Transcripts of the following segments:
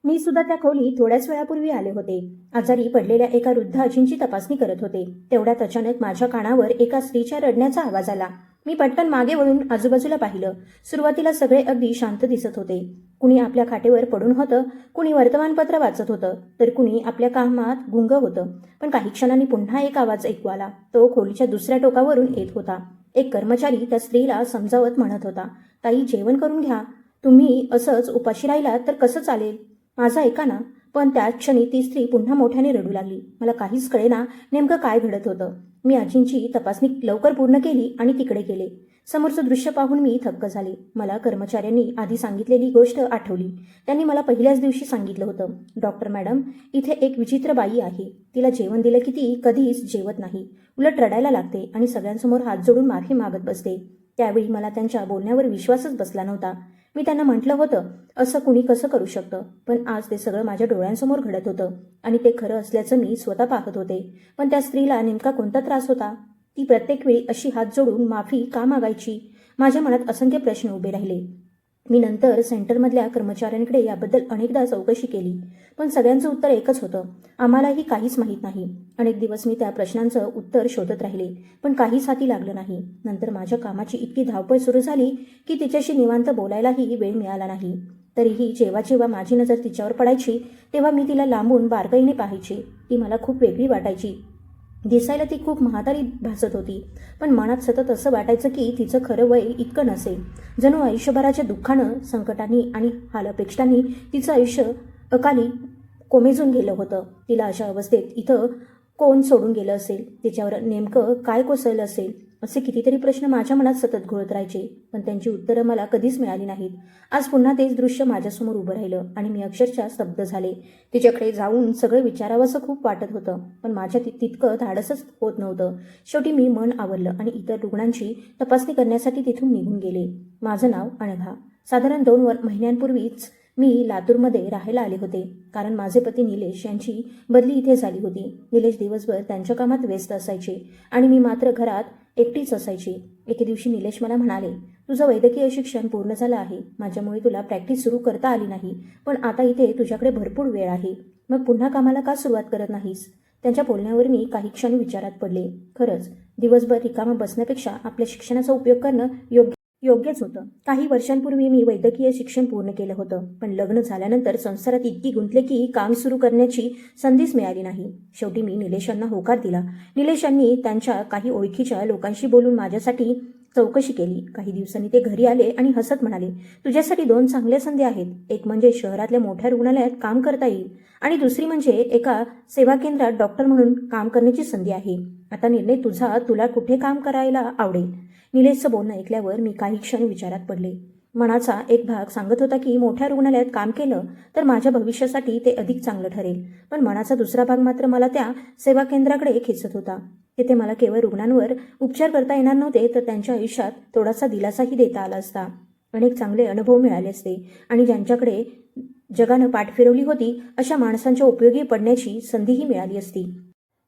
मी सुद्धा त्या खोलीत थोड्याच वेळापूर्वी आले होते. आजारी पडलेल्या एका वृद्ध आजींची तपासणी करत होते. तेवढ्यात अचानक माझ्या कानावर एका स्त्रीच्या रडण्याचा आवाज आला. मी पटकन मागे वळून आजूबाजूला पाहिलं. सुरुवातीला सगळे अगदी शांत दिसत होते. कुणी आपल्या खाटेवर पडून होतं, कुणी वर्तमानपत्र वाचत होतं, तर कुणी आपल्या कामात गुंग होतं. पण काही क्षणांनी पुन्हा एक आवाज ऐकू आला. तो खोलीच्या दुसऱ्या टोकावरून येत होता. एक कर्मचारी त्या स्त्रीला समजावत म्हणत होता, ताई, जेवण करून घ्या. तुम्ही असंच उपाशी राहिलात तर कसं चालेल? माझं ऐका ना. पण त्याच क्षणी ती स्त्री पुन्हा मोठ्याने रडू लागली. मला काहीच कळेना नेमकं काय घडत होतं. मी आजींची तपासणी लवकर पूर्ण केली आणि तिकडे गेले. समोरचं दृश्य पाहून मी थक्क झाले. मला कर्मचाऱ्यांनी आधी सांगितलेली गोष्ट आठवली. त्यांनी मला पहिल्याच दिवशी सांगितलं होतं, डॉक्टर मॅडम, इथे एक विचित्र बाई आहे. तिला जेवण दिलं की ती कधीच जेवत नाही, उलट रडायला लागते आणि सगळ्यांसमोर हात जोडून माफी मागत बसते. त्यावेळी मला त्यांच्या बोलण्यावर विश्वासच बसला नव्हता. मी त्यांना म्हटलं होतं, असं कुणी कसं करू शकतं? पण आज ते सगळं माझ्या डोळ्यांसमोर घडत होतं आणि ते खरं असल्याचं मी स्वतः पाहत होते. पण त्या स्त्रीला नेमका कोणता त्रास होता? ती प्रत्येक वेळी अशी हात जोडून माफी का मागायची? माझ्या मनात असंख्य प्रश्न उभे राहिले. मी नंतर सेंटरमधल्या कर्मचाऱ्यांकडे याबद्दल अनेकदा चौकशी केली, पण सगळ्यांचं उत्तर एकच होतं, आम्हालाही काहीच माहीत नाही. अनेक दिवस मी त्या प्रश्नांचं उत्तर शोधत राहिले, पण काहीच हाती लागलं नाही. नंतर माझ्या कामाची इतकी धावपळ सुरू झाली की तिच्याशी निवांत बोलायलाही वेळ मिळाला नाही. तरीही जेव्हा जेव्हा माझी नजर तिच्यावर पडायची तेव्हा मी तिला लांबून बारकाईने पाहायचे. ती मला खूप वेगळी वाटायची. दिसायला ती खूप म्हातारी भासत होती, पण मनात सतत असं वाटायचं की तिचं खरं वय इतकं नसेल. जणू आयुष्यभराच्या दुःखानं, संकटांनी आणि हालअपेक्षांनी तिचं आयुष्य अकाली कोमेजून गेलं होतं. तिला अशा अवस्थेत इथं कोण सोडून गेलं असेल? तिच्यावर नेमकं काय कोसळलं असेल? असे कितीतरी प्रश्न माझ्या मनात सतत घोळत राहायचे, पण त्यांची उत्तरं मला कधीच मिळाली नाहीत. आज पुन्हा तेच दृश्य माझ्यासमोर उभं राहिलं आणि मी अक्षरशः स्तब्ध झाले. तिच्याकडे जाऊन सगळं विचारावं असं खूप वाटत होतं, पण माझ्या तितकं धाडसच होत नव्हतं. शेवटी मी मन आवरलं आणि इतर रुग्णांची तपासणी करण्यासाठी तिथून निघून गेले. माझं नाव अनघा. साधारण 2 महिन्यांपूर्वीच मी लातूरमध्ये राहायला आले होते, कारण माझे पती निलेश यांची बदली इथे झाली होती. निलेश दिवसभर त्यांच्या कामात व्यस्त असायचे आणि मी मात्र घरात एकटीच असायची. एके दिवशी निलेश मला म्हणाले, तुझं वैद्यकीय शिक्षण पूर्ण झालं आहे, माझ्यामुळे तुला प्रॅक्टिस सुरू करता आली नाही, पण आता इथे तुझ्याकडे भरपूर वेळ आहे, मग पुन्हा कामाला का सुरुवात करत नाहीस? त्यांच्या बोलण्यावर मी काही क्षण विचारात पडले. खरंच दिवसभर रिकामं बसण्यापेक्षा आपल्या शिक्षणाचा उपयोग करणं योग्यच होतं. काही वर्षांपूर्वी मी वैद्यकीय शिक्षण पूर्ण केलं होतं, पण लग्न झाल्यानंतर संसारात इतकी गुंतले की काम सुरू करण्याची संधीच मिळाली नाही. शेवटी मी निलेशांना होकार दिला. निलेशांनी त्यांच्या काही ओळखीच्या लोकांशी बोलून माझ्यासाठी चौकशी केली. काही दिवसांनी ते घरी आले आणि हसत म्हणाले, तुझ्यासाठी 2 चांगल्या संधी आहेत. एक म्हणजे शहरातल्या मोठ्या रुग्णालयात काम करता येईल आणि दुसरी म्हणजे एका सेवा केंद्रात डॉक्टर म्हणून काम करण्याची संधी आहे. आता निर्णय तुझा, तुला कुठे काम करायला आवडेल? निलेशचं बोलणं ऐकल्यावर मी काही क्षण विचारात पडले. मनाचा एक भाग सांगत होता की मोठ्या रुग्णालयात काम केलं तर माझ्या भविष्यासाठी ते अधिक चांगलं ठरेल, पण मनाचा दुसरा भाग मात्र मला त्या सेवा केंद्राकडे खेचत होता. तिथे मला केवळ रुग्णांवर उपचार करता येणार नव्हते, तर त्यांच्या आयुष्यात थोडासा दिलासाही देता आला असता. अनेक चांगले अनुभव मिळाले असते आणि ज्यांच्याकडे जगानं पाठ फिरवली होती अशा माणसांच्या उपयोगी पडण्याची संधीही मिळाली असती.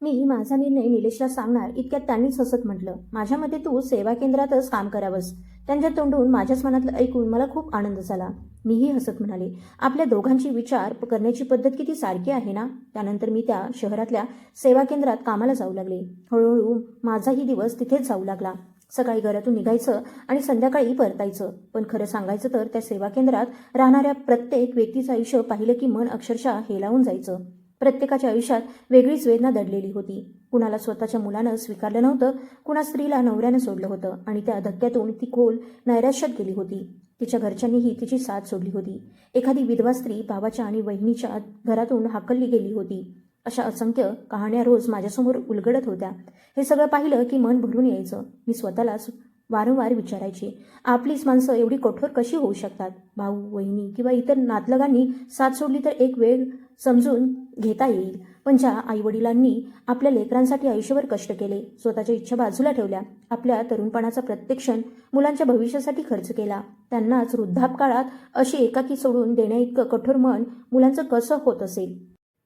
मी माझा निर्णय निलेशला सांगणार इतक्यात त्यांनीच हसत म्हटलं, माझ्या मते तू सेवा केंद्रातच काम करावंस. त्यांच्या तोंडून माझ्याच मनातलं ऐकून मला खूप आनंद झाला. मीही हसत म्हणाले, आपल्या दोघांची विचार करण्याची पद्धत किती सारखी आहे ना. त्यानंतर मी त्या शहरातल्या सेवा केंद्रात कामाला जाऊ लागले. हळूहळू माझाही दिवस तिथेच जाऊ लागला. सकाळी घरातून निघायचं आणि संध्याकाळी परतायचं. पण खरं सांगायचं तर त्या सेवा केंद्रात राहणाऱ्या प्रत्येक व्यक्तीचं आयुष्य पाहिलं की मन अक्षरशः हेलावून जायचं. प्रत्येकाच्या आयुष्यात वेगळीच वेदना दडलेली होती. कुणाला स्वतःच्या मुलानं स्वीकारलं नव्हतं, कुणा स्त्रीला नवऱ्यानं सोडलं होतं आणि त्या धक्क्यातून ती खोल नैराश्यात गेली होती. तिच्या घरच्यांनीही तिची साथ सोडली होती. एखादी विधवा स्त्री भावाच्या आणि वहिनीच्या घरातून हाकलली गेली होती. अशा असंख्य कहाण्या रोज माझ्यासमोर उलगडत होत्या. हे सगळं पाहिलं की मन भरून यायचं. मी स्वतःलाच वारंवार विचारायचे, आपलीच माणसं एवढी कठोर कशी होऊ शकतात? भाऊ, वहिनी किंवा इतर नातलगांनी साथ सोडली तर एक वेळ समजून घेता येईल, पण ज्या आईवडिलांनी आपल्या लेकरांसाठी आयुष्यभर कष्ट केले, स्वतःच्या इच्छा बाजूला ठेवल्या, आपल्या तरुणपणाचा प्रत्येक क्षण मुलांच्या भविष्यासाठी खर्च केला, त्यांनाच वृद्धापकाळात अशी एकाकी सोडून देण्याइतकं कठोर मन मुलांचं कसं होत असेल?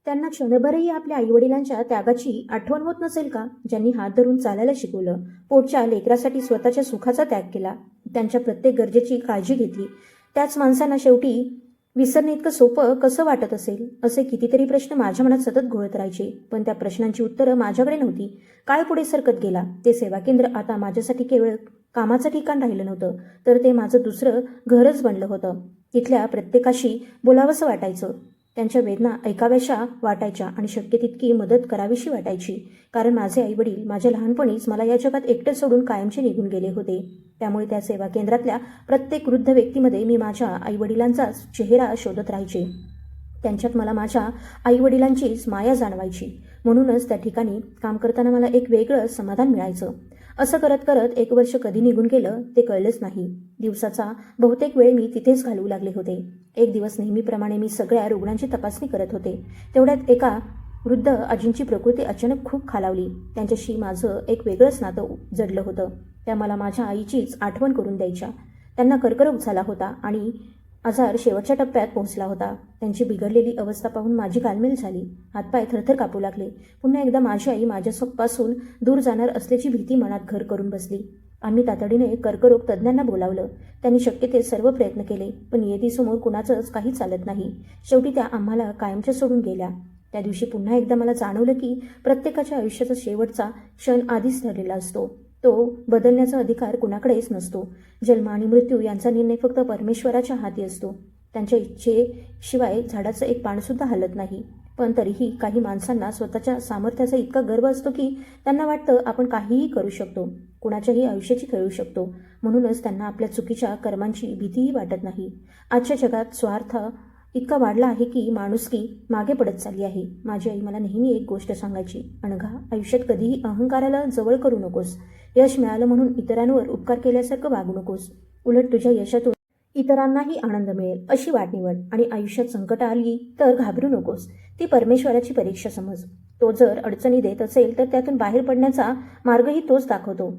त्यांना क्षणभरही आपल्या आईवडिलांच्या त्यागाची आठवण होत नसेल का? ज्यांनी हात धरून चालायला शिकवलं, पोटच्या लेकरासाठी स्वतःच्या सुखाचा त्याग केला, त्यांच्या प्रत्येक गरजेची काळजी घेतली, त्याच माणसांना शेवटी विसरणे इतकं सोपं कसं वाटत असेल असे कितीतरी प्रश्न माझ्या मनात सतत घोळत राहायचे, पण त्या प्रश्नांची उत्तरं माझ्याकडे नव्हती. काळ पुढे सरकत गेला. ते सेवा केंद्र आता माझ्यासाठी केवळ कामाचं ठिकाण राहिलं नव्हतं, तर ते माझं दुसरं घरच बनलं होतं. तिथल्या प्रत्येकाशी बोलावंसं वाटायचं, त्यांच्या वेदना ऐकाव्याशा वाटायच्या आणि शक्य तितकी मदत करावीशी वाटायची. कारण माझे आईवडील माझ्या लहानपणीच मला या जगात एकटं सोडून कायमचे निघून गेले होते. त्यामुळे त्या सेवा केंद्रातल्या प्रत्येक वृद्ध व्यक्तीमध्ये मी माझ्या आईवडिलांचा चेहरा शोधत राहायचे. त्यांच्यात मला माझ्या आईवडिलांचीच माया जाणवायची. म्हणूनच त्या ठिकाणी काम करताना मला एक वेगळं समाधान मिळायचं. असं करत करत 1 वर्ष कधी निघून गेलं ते कळलंच नाही. दिवसाचा बहुतेक वेळ मी तिथेच घालवू लागले होते. एक दिवस नेहमीप्रमाणे मी सगळ्या रुग्णांची तपासणी करत होते. तेवढ्यात एका वृद्ध आजींची प्रकृती अचानक खूप खालावली. त्यांच्याशी माझं एक वेगळंच नातं जडलं होतं. त्या मला माझ्या आईचीच आठवण करून द्यायच्या. त्यांना कर्करोग झाला होता आणि आजार शेवटच्या टप्प्यात पोहोचला होता. त्यांची बिघडलेली अवस्था पाहून माझी गालमेल झाली. हातपाय थरथर कापू लागले. पुन्हा एकदा माझी आई माझ्यापासून दूर जाणार असल्याची भीती मनात घर करून बसली. आम्ही तातडीने कर्करोग तज्ज्ञांना बोलावलं. त्यांनी शक्य ते सर्व प्रयत्न केले, पण नियतीसमोर कुणाचंच काही चालत नाही. शेवटी त्या आम्हाला कायमच्या सोडून गेल्या. त्या दिवशी पुन्हा एकदा मला जाणवलं की प्रत्येकाच्या आयुष्याचा शेवटचा क्षण आधीच ठरलेला असतो. तो बदलण्याचा अधिकार कुणाकडेच नसतो. जन्म आणि मृत्यू यांचा निर्णय फक्त परमेश्वराच्या हाती असतो. त्यांच्या इच्छेशिवाय झाडाचं एक पानसुद्धा हलत नाही. पण तरीही काही माणसांना स्वतःच्या सामर्थ्याचा इतका गर्व असतो की त्यांना वाटतं आपण काहीही करू शकतो, कुणाच्याही आयुष्याची खेळू शकतो. म्हणूनच त्यांना आपल्या चुकीच्या कर्मांची भीतीही वाटत नाही. आजच्या जगात स्वार्थ इतका वाढला आहे की माणुसकी मागे पडत चालली आहे. माझी आई मला नेहमी एक गोष्ट सांगायची, अनघा, आयुष्यात कधीही अहंकाराला जवळ करू नकोस. यश मिळालं म्हणून इतरांवर उपकार केल्यासारखं वागू नकोस. उलट तुझ्या यशातून इतरांनाही आनंद मिळेल अशी वाट निवड. आणि आयुष्यात संकट आली तर घाबरू नकोस. ती परमेश्वराची परीक्षा समज. तो जर अडचणी देत असेल तर त्यातून बाहेर पडण्याचा मार्गही तोच दाखवतो.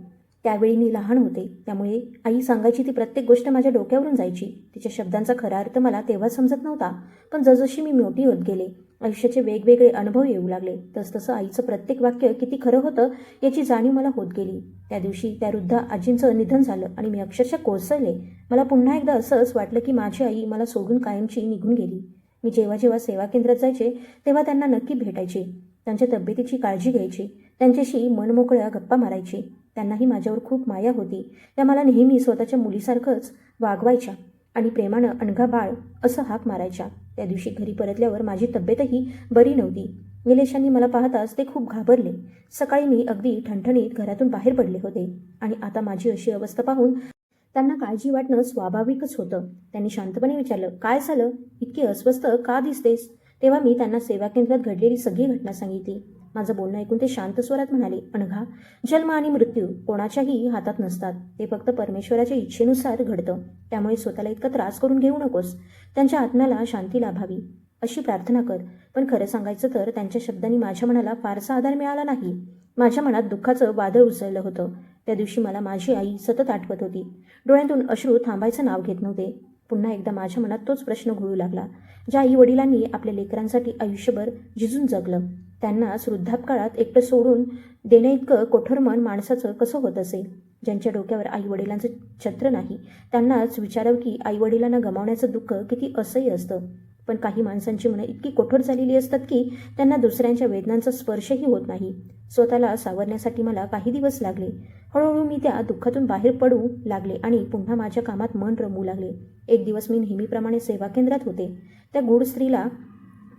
त्यावेळी मी लहान होते, त्यामुळे आई सांगायची ती प्रत्येक गोष्ट माझ्या डोक्यावरून जायची. तिच्या शब्दांचा खरा अर्थ मला तेव्हा समजत नव्हता, पण जसजशी मी मोठी होत गेले, आयुष्याचे वेगवेगळे अनुभव येऊ लागले, तसतसं आईचं प्रत्येक वाक्य किती खरं होतं याची जाणीव मला होत गेली. त्या दिवशी त्या वृद्ध आजींचं निधन झालं आणि मी अक्षरशः कोसळले. मला पुन्हा एकदा असंच वाटलं की माझी आई मला सोडून कायमची निघून गेली. मी जेव्हा जेव्हा सेवा केंद्रात जायचे तेव्हा त्यांना नक्की भेटायचे, त्यांच्या तब्येतीची काळजी घ्यायची, त्यांच्याशी मनमोकळ्या गप्पा मारायची. त्यांनाही माझ्यावर खूप माया होती. त्या मला नेहमी स्वतःच्या मुलीसारखंच वागवायच्या आणि प्रेमानं अनघा बाळ असं हाक मारायच्या. त्या दिवशी घरी परतल्यावर माझी तब्येतही बरी नव्हती. निलेशांनी मला पाहताच ते खूप घाबरले. सकाळी मी अगदी ठणठणीत घरातून बाहेर पडले होते आणि आता माझी अशी अवस्था पाहून त्यांना काळजी वाटणं स्वाभाविकच होतं. त्यांनी शांतपणे विचारलं, काय झालं? इतकी अस्वस्थ का दिसतेस? तेव्हा मी त्यांना सेवा केंद्रात घडलेली सगळी घटना सांगितली. माझं बोलणं ऐकून ते शांत स्वरात म्हणाले, अनघा, जन्म आणि मृत्यू कोणाच्याही हातात नसतात. ते फक्त परमेश्वराच्या इच्छेनुसार घडतं. त्यामुळे स्वतःला इतका त्रास करून घेऊ नकोस. त्यांच्या आत्म्याला शांती लाभावी अशी प्रार्थना कर. पण खरं सांगायचं तर त्यांच्या शब्दांनी माझ्या मनाला फारसा आधार मिळाला नाही. माझ्या मनात दुःखाचं वादळ उसळलं होतं. त्या दिवशी मला माझी आई सतत आठवत होती. डोळ्यातून अश्रू थांबायचं नाव घेत नव्हते. पुन्हा एकदा माझ्या मनात तोच प्रश्न घोळू लागला. ज्या आई वडिलांनी आपल्या लेकरांसाठी आयुष्यभर झिजून जगलं, त्यांनाच वृद्धापकाळात एकटं सोडून देण्याइतकं कोठर मन माणसाचं कसं होत असेल? ज्यांच्या डोक्यावर आई वडिलांचं छत्र नाही, त्यांनाच विचारावं की आई वडिलांना गमावण्याचं दुःख किती असह्य असतं. पण काही माणसांची मनं इतकी कठोर झालेली असतात की त्यांना दुसऱ्यांच्या वेदनांचा स्पर्शही होत नाही. स्वतःला सावरण्यासाठी मला काही दिवस लागले. हळूहळू मी त्या दुःखातून बाहेर पडू लागले आणि पुन्हा माझ्या कामात मन रमवू लागले. एक दिवस मी नेहमीप्रमाणे सेवा केंद्रात होते. त्या गूढ स्त्रीला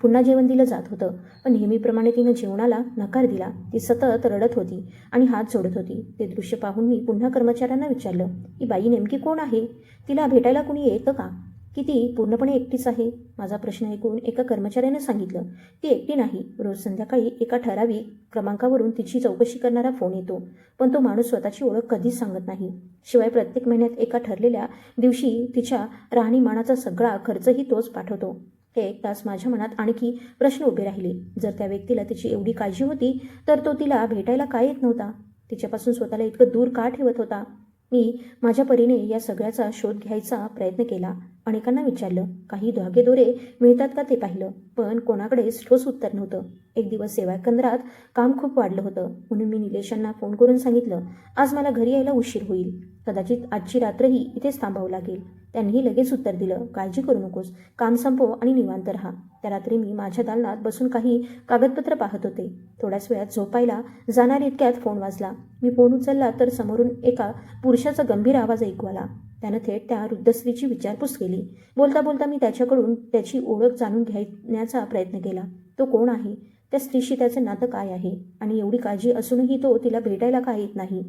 पुन्हा जेवण दिलं जात होतं, पण नेहमीप्रमाणे तिनं जेवणाला नकार दिला. ती सतत रडत होती आणि हात जोडत होती. ते दृश्य पाहून मी पुन्हा कर्मचाऱ्यांना विचारलं, ही बाई नेमकी कोण आहे? तिला भेटायला कुणी येतं का? की ती पूर्णपणे एकटीच आहे? माझा प्रश्न ऐकून एका कर्मचाऱ्यानं सांगितलं, ती एकटी नाही. रोज संध्याकाळी एका ठराविक क्रमांकावरून तिची चौकशी करणारा फोन येतो, पण तो माणूस स्वतःची ओळख कधीच सांगत नाही. शिवाय प्रत्येक महिन्यात एका ठरलेल्या दिवशी तिच्या राहणीमानाचा सगळा खर्चही तोच पाठवतो. हे 1 तास माझ्या मनात आणखी प्रश्न उभे राहिले. जर त्या व्यक्तीला तिची एवढी काळजी होती तर तो तिला भेटायला का येत नव्हता? तिच्यापासून स्वतःला इतकं दूर का ठेवत होता? मी माझ्या परीने या सगळ्याचा शोध घ्यायचा प्रयत्न केला. अनेकांना विचारलं, काही धागेदोरे मिळतात का ते पाहिलं, पण कोणाकडेच ठोस उत्तर नव्हतं. एक दिवस सेवा केंद्रात काम खूप वाढलं होतं, म्हणून मी निलेशांना फोन करून सांगितलं, आज मला घरी यायला उशीर होईल. कदाचित आजची रात्रही इथेच थांबावं लागेल. त्यांनीही लगेच उत्तर दिलं, काळजी करू नकोस, काम संपव आणि निवांत राहा. त्या रात्री मी माझ्या दालनात बसून काही कागदपत्र पाहत होते. थोड्याच वेळात झोपायला जाणार इतक्यात फोन वाजला. मी फोन उचलला तर समोरून एका पुरुषाचा गंभीर आवाज ऐकू आला. त्यानं थेट त्या वृद्ध स्त्रीची विचारपूस केली. बोलता बोलता मी त्याच्याकडून त्याची ओळख जाणून घेण्याचा प्रयत्न केला. तो कोण आहे, त्या स्त्रीशी त्याचं नातं काय आहे आणि एवढी काळजी असूनही तो तिला भेटायला का येत नाही,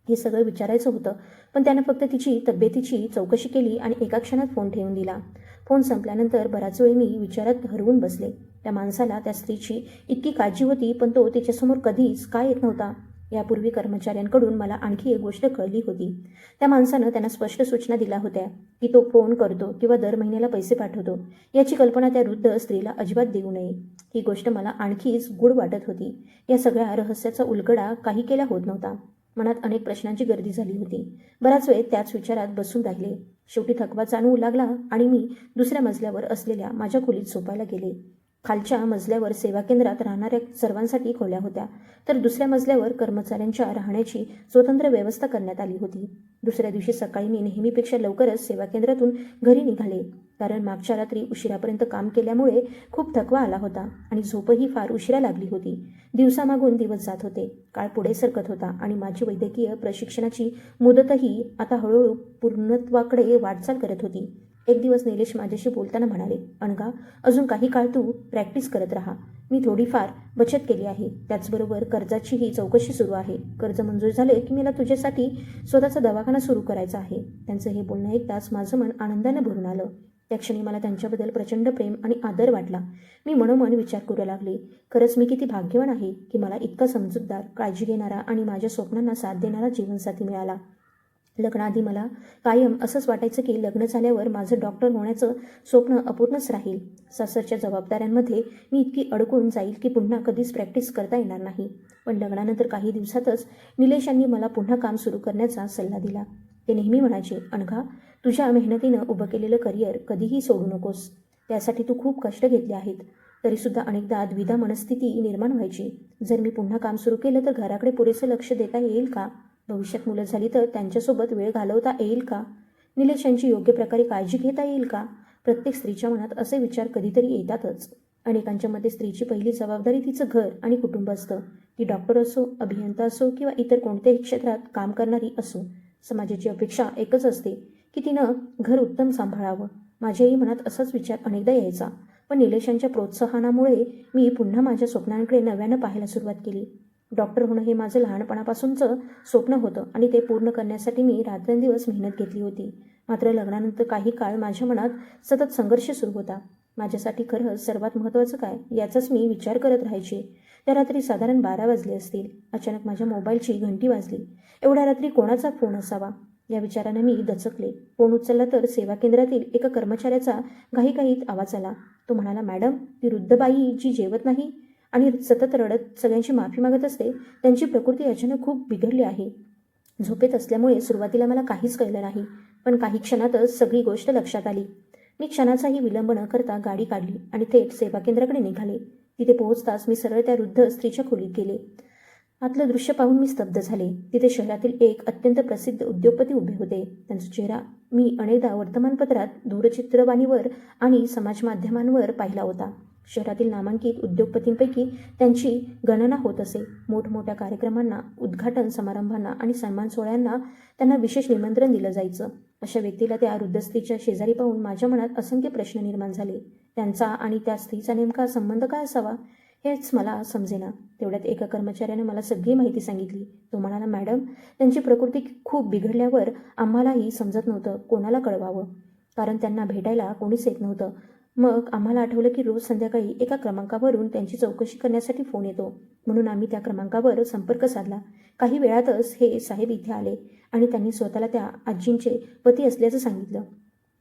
हे सगळं विचारायचं होतं. पण त्यानं फक्त तिची तब्येतीची चौकशी केली आणि एका क्षणात फोन ठेवून दिला. फोन संपल्यानंतर बराच वेळ मी विचारात हरवून बसले. त्या माणसाला त्या स्त्रीची इतकी काळजी होती, पण तो तिच्यासमोर कधीच का येत नव्हता? यापूर्वी कर्मचाऱ्यांकडून मला आणखी एक गोष्ट कळली होती. त्या माणसानं त्यांना स्पष्ट सूचना दिल्या होत्या की तो फोन करतो किंवा दर महिन्याला पैसे पाठवतो. याची कल्पना त्या वृद्ध स्त्रीला अजिबात देऊ नये. ही गोष्ट मला आणखीच गूढ वाटत होती. या सगळ्या रहस्याचा उलगडा काही केला होत नव्हता. मनात अनेक प्रश्नांची गर्दी झाली होती. बराच वेळ त्याच विचारात बसून राहिले. शेवटी थकवा जाणवू लागला आणि मी दुसऱ्या मजल्यावर असलेल्या माझ्या खोलीत झोपायला गेले. खालच्या मजल्यावर सेवा केंद्रात राहणाऱ्या सर्वांसाठी खोल्या होत्या, तर दुसऱ्या मजल्यावर कर्मचाऱ्यांच्या राहण्याची स्वतंत्र व्यवस्था करण्यात आली होती. दुसऱ्या दिवशी सकाळी मी नेहमीपेक्षा लवकरच सेवा केंद्रातून घरी निघाले, कारण मागच्या रात्री उशिरापर्यंत काम केल्यामुळे खूप थकवा आला होता आणि झोपही फार उशिरा लागली होती. दिवसामागून दिवस जात होते. काळ पुढे सरकत होता आणि माझी वैद्यकीय प्रशिक्षणाची मुदतही आता हळूहळू पूर्णत्वाकडे वाटचाल करत होती. एक दिवस निलेश माझ्याशी बोलताना म्हणाले, अनघा, अजून काही काळ तू प्रॅक्टिस करत राहा. मी थोडीफार बचत केली आहे. त्याचबरोबर कर्जाचीही चौकशी सुरू आहे. कर्ज मंजूर झाले की मला तुझ्यासाठी स्वतःचा दवाखाना सुरू करायचा आहे. त्यांचं हे बोलणं ऐकताच माझं मन आनंदाने भरून आलं. त्या क्षणी मला त्यांच्याबद्दल प्रचंड प्रेम आणि आदर वाटला. मी मनोमन विचार करू लागले, खरंच मी किती भाग्यवान आहे की मला इतका समजूतदार, काळजी घेणारा आणि माझ्या स्वप्नांना साथ देणारा जीवनसाथी मिळाला. लग्नाआधी मला कायम असंच वाटायचं की लग्न झाल्यावर माझं डॉक्टर होण्याचं स्वप्न अपूर्णच राहील. सासरच्या जबाबदाऱ्यांमध्ये मी इतकी अडकून जाईल की पुन्हा कधीच प्रॅक्टिस करता येणार नाही. पण लग्नानंतर काही दिवसातच निलेश यांनी मला पुन्हा काम सुरू करण्याचा सल्ला दिला. ते नेहमी म्हणायचे, अनघा, तुझ्या मेहनतीनं उभं केलेलं करिअर कधीही सोडू नकोस. त्यासाठी तू खूप कष्ट घेतले आहेत. तरीसुद्धा अनेकदा द्विधा मनस्थिती निर्माण व्हायची. जर मी पुन्हा काम सुरू केलं तर घराकडे पुरेसं लक्ष देता येईल का? भविष्यात मुलं झाली तर त्यांच्यासोबत वेळ घालवता येईल का? निलेश यांची योग्य प्रकारे काळजी घेता येईल का? प्रत्येक स्त्रीच्या मनात असे विचार कधीतरी येतातच. अनेकांच्या मते स्त्रीची पहिली जबाबदारी तिचं घर आणि कुटुंब असतं. ती डॉक्टर असो, अभियंता असो किंवा इतर कोणत्याही क्षेत्रात काम करणारी असो, समाजाची अपेक्षा एकच असते की तिनं घर उत्तम सांभाळावं. माझ्याही मनात असाच विचार अनेकदा यायचा. पण निलेशांच्या प्रोत्साहनामुळे मी पुन्हा माझ्या स्वप्नांकडे नव्यानं पाहायला सुरुवात केली. डॉक्टर होणं हे माझं लहानपणापासूनचं स्वप्न होतं आणि ते पूर्ण करण्यासाठी मी रात्रंदिवस मेहनत घेतली होती. मात्र लग्नानंतर काही काळ माझ्या मनात सतत संघर्ष सुरू होता. माझ्यासाठी खरंच सर्वात महत्त्वाचं काय, याचाच मी विचार करत राहायचे. त्या रात्री साधारण 12 वाजले असतील. अचानक माझ्या मोबाईलची घंटी वाजली. एवढ्या रात्री कोणाचा फोन असावा, या विचाराने मी दचकले. फोन उचलला तर सेवा केंद्रातील एका कर्मचाऱ्याचा घाईघाईत आवाज आला. तो म्हणाला, मॅडम, ती वृद्ध बाई जी जेवत नाही आणि सतत रडत सगळ्यांची माफी मागत असते, त्यांची प्रकृती अचानक खूप बिघडली आहे. झोपेत असल्यामुळे सुरुवातीला मला काहीच कळलं नाही, पण काही क्षणातच सगळी गोष्ट लक्षात आली. मी क्षणाचाही विलंब न करता गाडी काढली आणि थेट सेवा केंद्राकडे निघाले. तिथे पोहोचताच मी सरळ त्या वृद्ध स्त्रीच्या खोलीत गेले. आतलं दृश्य पाहून मी स्तब्ध झाले. तिथे शहरातील एक अत्यंत प्रसिद्ध उद्योगपती उभे होते. त्यांचा चेहरा मी अनेकदा वर्तमानपत्रात, दूरचित्रवाणीवर आणि समाजमाध्यमांवर पाहिला होता. शहरातील नामांकित उद्योगपतींपैकी त्यांची गणना होत असे. मोठमोठ्या कार्यक्रमांना, उद्घाटन समारंभांना आणि सन्मान सोहळ्यांना त्यांना विशेष निमंत्रण दिलं जायचं. अशा व्यक्तीला त्या वृद्ध स्त्रीच्या शेजारी पाहून माझ्या मनात असंख्य प्रश्न निर्माण झाले. त्यांचा आणि त्या स्त्रीचा नेमका संबंध काय असावा, हेच मला समजेना. तेवढ्यात एका कर्मचाऱ्याने मला सगळी माहिती सांगितली. तो म्हणाला, मॅडम, त्यांची प्रकृती खूप बिघडल्यावर आम्हालाही समजत नव्हतं कोणाला कळवावं, कारण त्यांना भेटायला कोणीच येत नव्हतं. मग आम्हाला आठवलं की रोज संध्याकाळी एका क्रमांकावरून त्यांची चौकशी करण्यासाठी फोन येतो, म्हणून आम्ही त्या क्रमांकावर संपर्क साधला. काही वेळातच हे साहेब इथे आले आणि त्यांनी स्वतःला त्या आजींचे पती असल्याचं सांगितलं.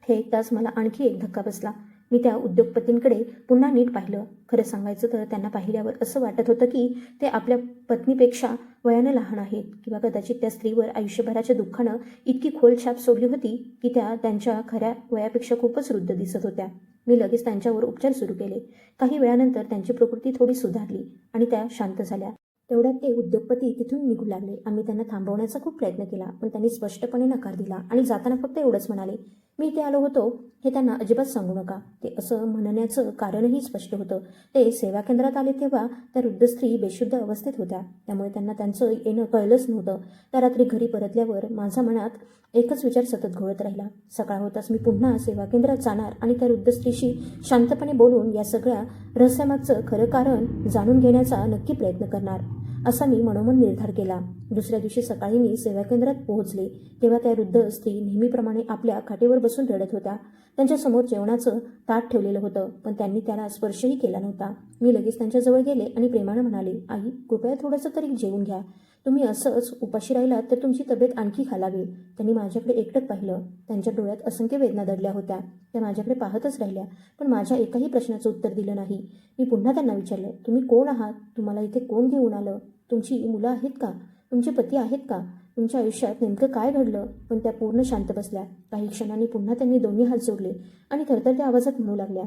हे ऐकताच मला आणखी एक धक्का बसला. मी त्या उद्योगपतींकडे पुन्हा नीट पाहिलं. खरं सांगायचं तर त्यांना पाहिल्यावर असं वाटत होतं की ते आपल्या पत्नीपेक्षा वयानं लहान आहेत, किंवा कदाचित त्या स्त्रीवर आयुष्यभराच्या दुःखानं इतकी खोल छाप सोडली होती की त्या त्यांच्या खऱ्या वयापेक्षा खूपच वृद्ध दिसत होत्या. मी लगेच त्यांच्यावर उपचार सुरू केले. काही वेळानंतर त्यांची प्रकृती थोडी सुधारली आणि त्या शांत झाल्या. तेवढ्यात ते उद्योगपती तिथून निघू लागले. आम्ही त्यांना थांबवण्याचा खूप प्रयत्न केला, पण त्यांनी स्पष्टपणे नकार दिला आणि जाताना फक्त एवढंच म्हणाले, मी इथे आलो होतो हे त्यांना अजिबात सांगू नका. ते असं म्हणण्याचं कारणही स्पष्ट होतं. ते सेवा केंद्रात आले तेव्हा त्या वृद्ध स्त्री बेशुद्ध अवस्थेत होत्या, त्यामुळे त्यांना त्यांचं येणं कळलंच नव्हतं. त्या रात्री घरी परतल्यावर माझ्या मनात एकच विचार सतत घोळत राहिला. सकाळ होताच मी पुन्हा सेवा केंद्रात जाणार आणि त्या वृद्ध स्त्रीशी शांतपणे बोलून या सगळ्या रहस्यामागचं खरं कारण जाणून घेण्याचा नक्की प्रयत्न करणार, असा मी मनोमन निर्धार केला. दुसऱ्या दिवशी सकाळी मी सेवा केंद्रात पोहोचले तेव्हा त्या वृद्ध स्त्री नेहमीप्रमाणे आपल्या खाटेवर बसून रडत होत्या. त्यांच्यासमोर जेवणाचं ताट ठेवलेलं होतं, पण त्यांनी त्याला स्पर्शही केला नव्हता. मी लगेच त्यांच्याजवळ गेले आणि प्रेमानं म्हणाले, आई, कृपया थोडंसं तरी जेवून घ्या. तुम्ही असंच उपाशी राहिलात तर तुमची तब्येत आणखी खालावेल. त्यांनी माझ्याकडे एकटक पाहिलं. त्यांच्या डोळ्यात असंख्य वेदना दडल्या होत्या. त्या माझ्याकडे पाहतच राहिल्या, पण माझ्या एकाही प्रश्नाचं उत्तर दिलं नाही. मी पुन्हा त्यांना विचारलं, तुम्ही कोण आहात? तुम्हाला इथे कोण घेऊन आलं? तुमची मुलं आहेत का? तुमचे पती आहेत का? तुमच्या आयुष्यात नेमकं काय घडलं? पण त्या पूर्ण शांत बसल्या. काही क्षणांनी पुन्हा त्यांनी दोन्ही हात जोडले आणि थरथरत्या आवाजात म्हणू लागल्या,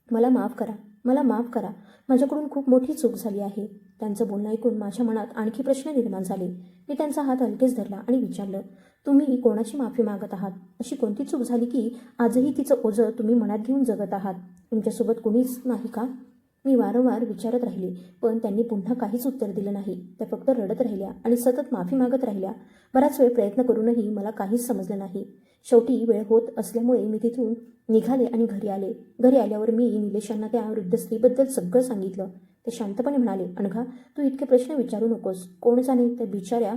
मला माफ करा, मला माफ करा. माझ्याकडून खूप मोठी चूक झाली आहे. त्यांचं बोलणं ऐकून माझ्या मनात आणखी प्रश्न निर्माण झाले. मी त्यांचा हात हलकेच धरला आणि विचारलं, तुम्ही कोणाची माफी मागत आहात? अशी कोणती चूक झाली की आजही तिचं ओझं तुम्ही मनात घेऊन जगत आहात? तुमच्यासोबत कुणीच नाही का? मी वारंवार विचारत राहिले, पण त्यांनी पुन्हा काहीच उत्तर दिलं नाही. त्या फक्त रडत राहिल्या आणि सतत माफी मागत राहिल्या. बराच वेळ प्रयत्न करूनही मला काहीच समजलं नाही. शेवटी वेळ होत असल्यामुळे मी तिथून निघाले आणि घरी आले. घरी आल्यावर मी निलेशांना त्या वृद्ध स्त्रीबद्दल सगळं सांगितलं. ते शांतपणे म्हणाले, अनघा, तू इतके प्रश्न विचारू नकोस. कोण जाणे त्या बिचाऱ्या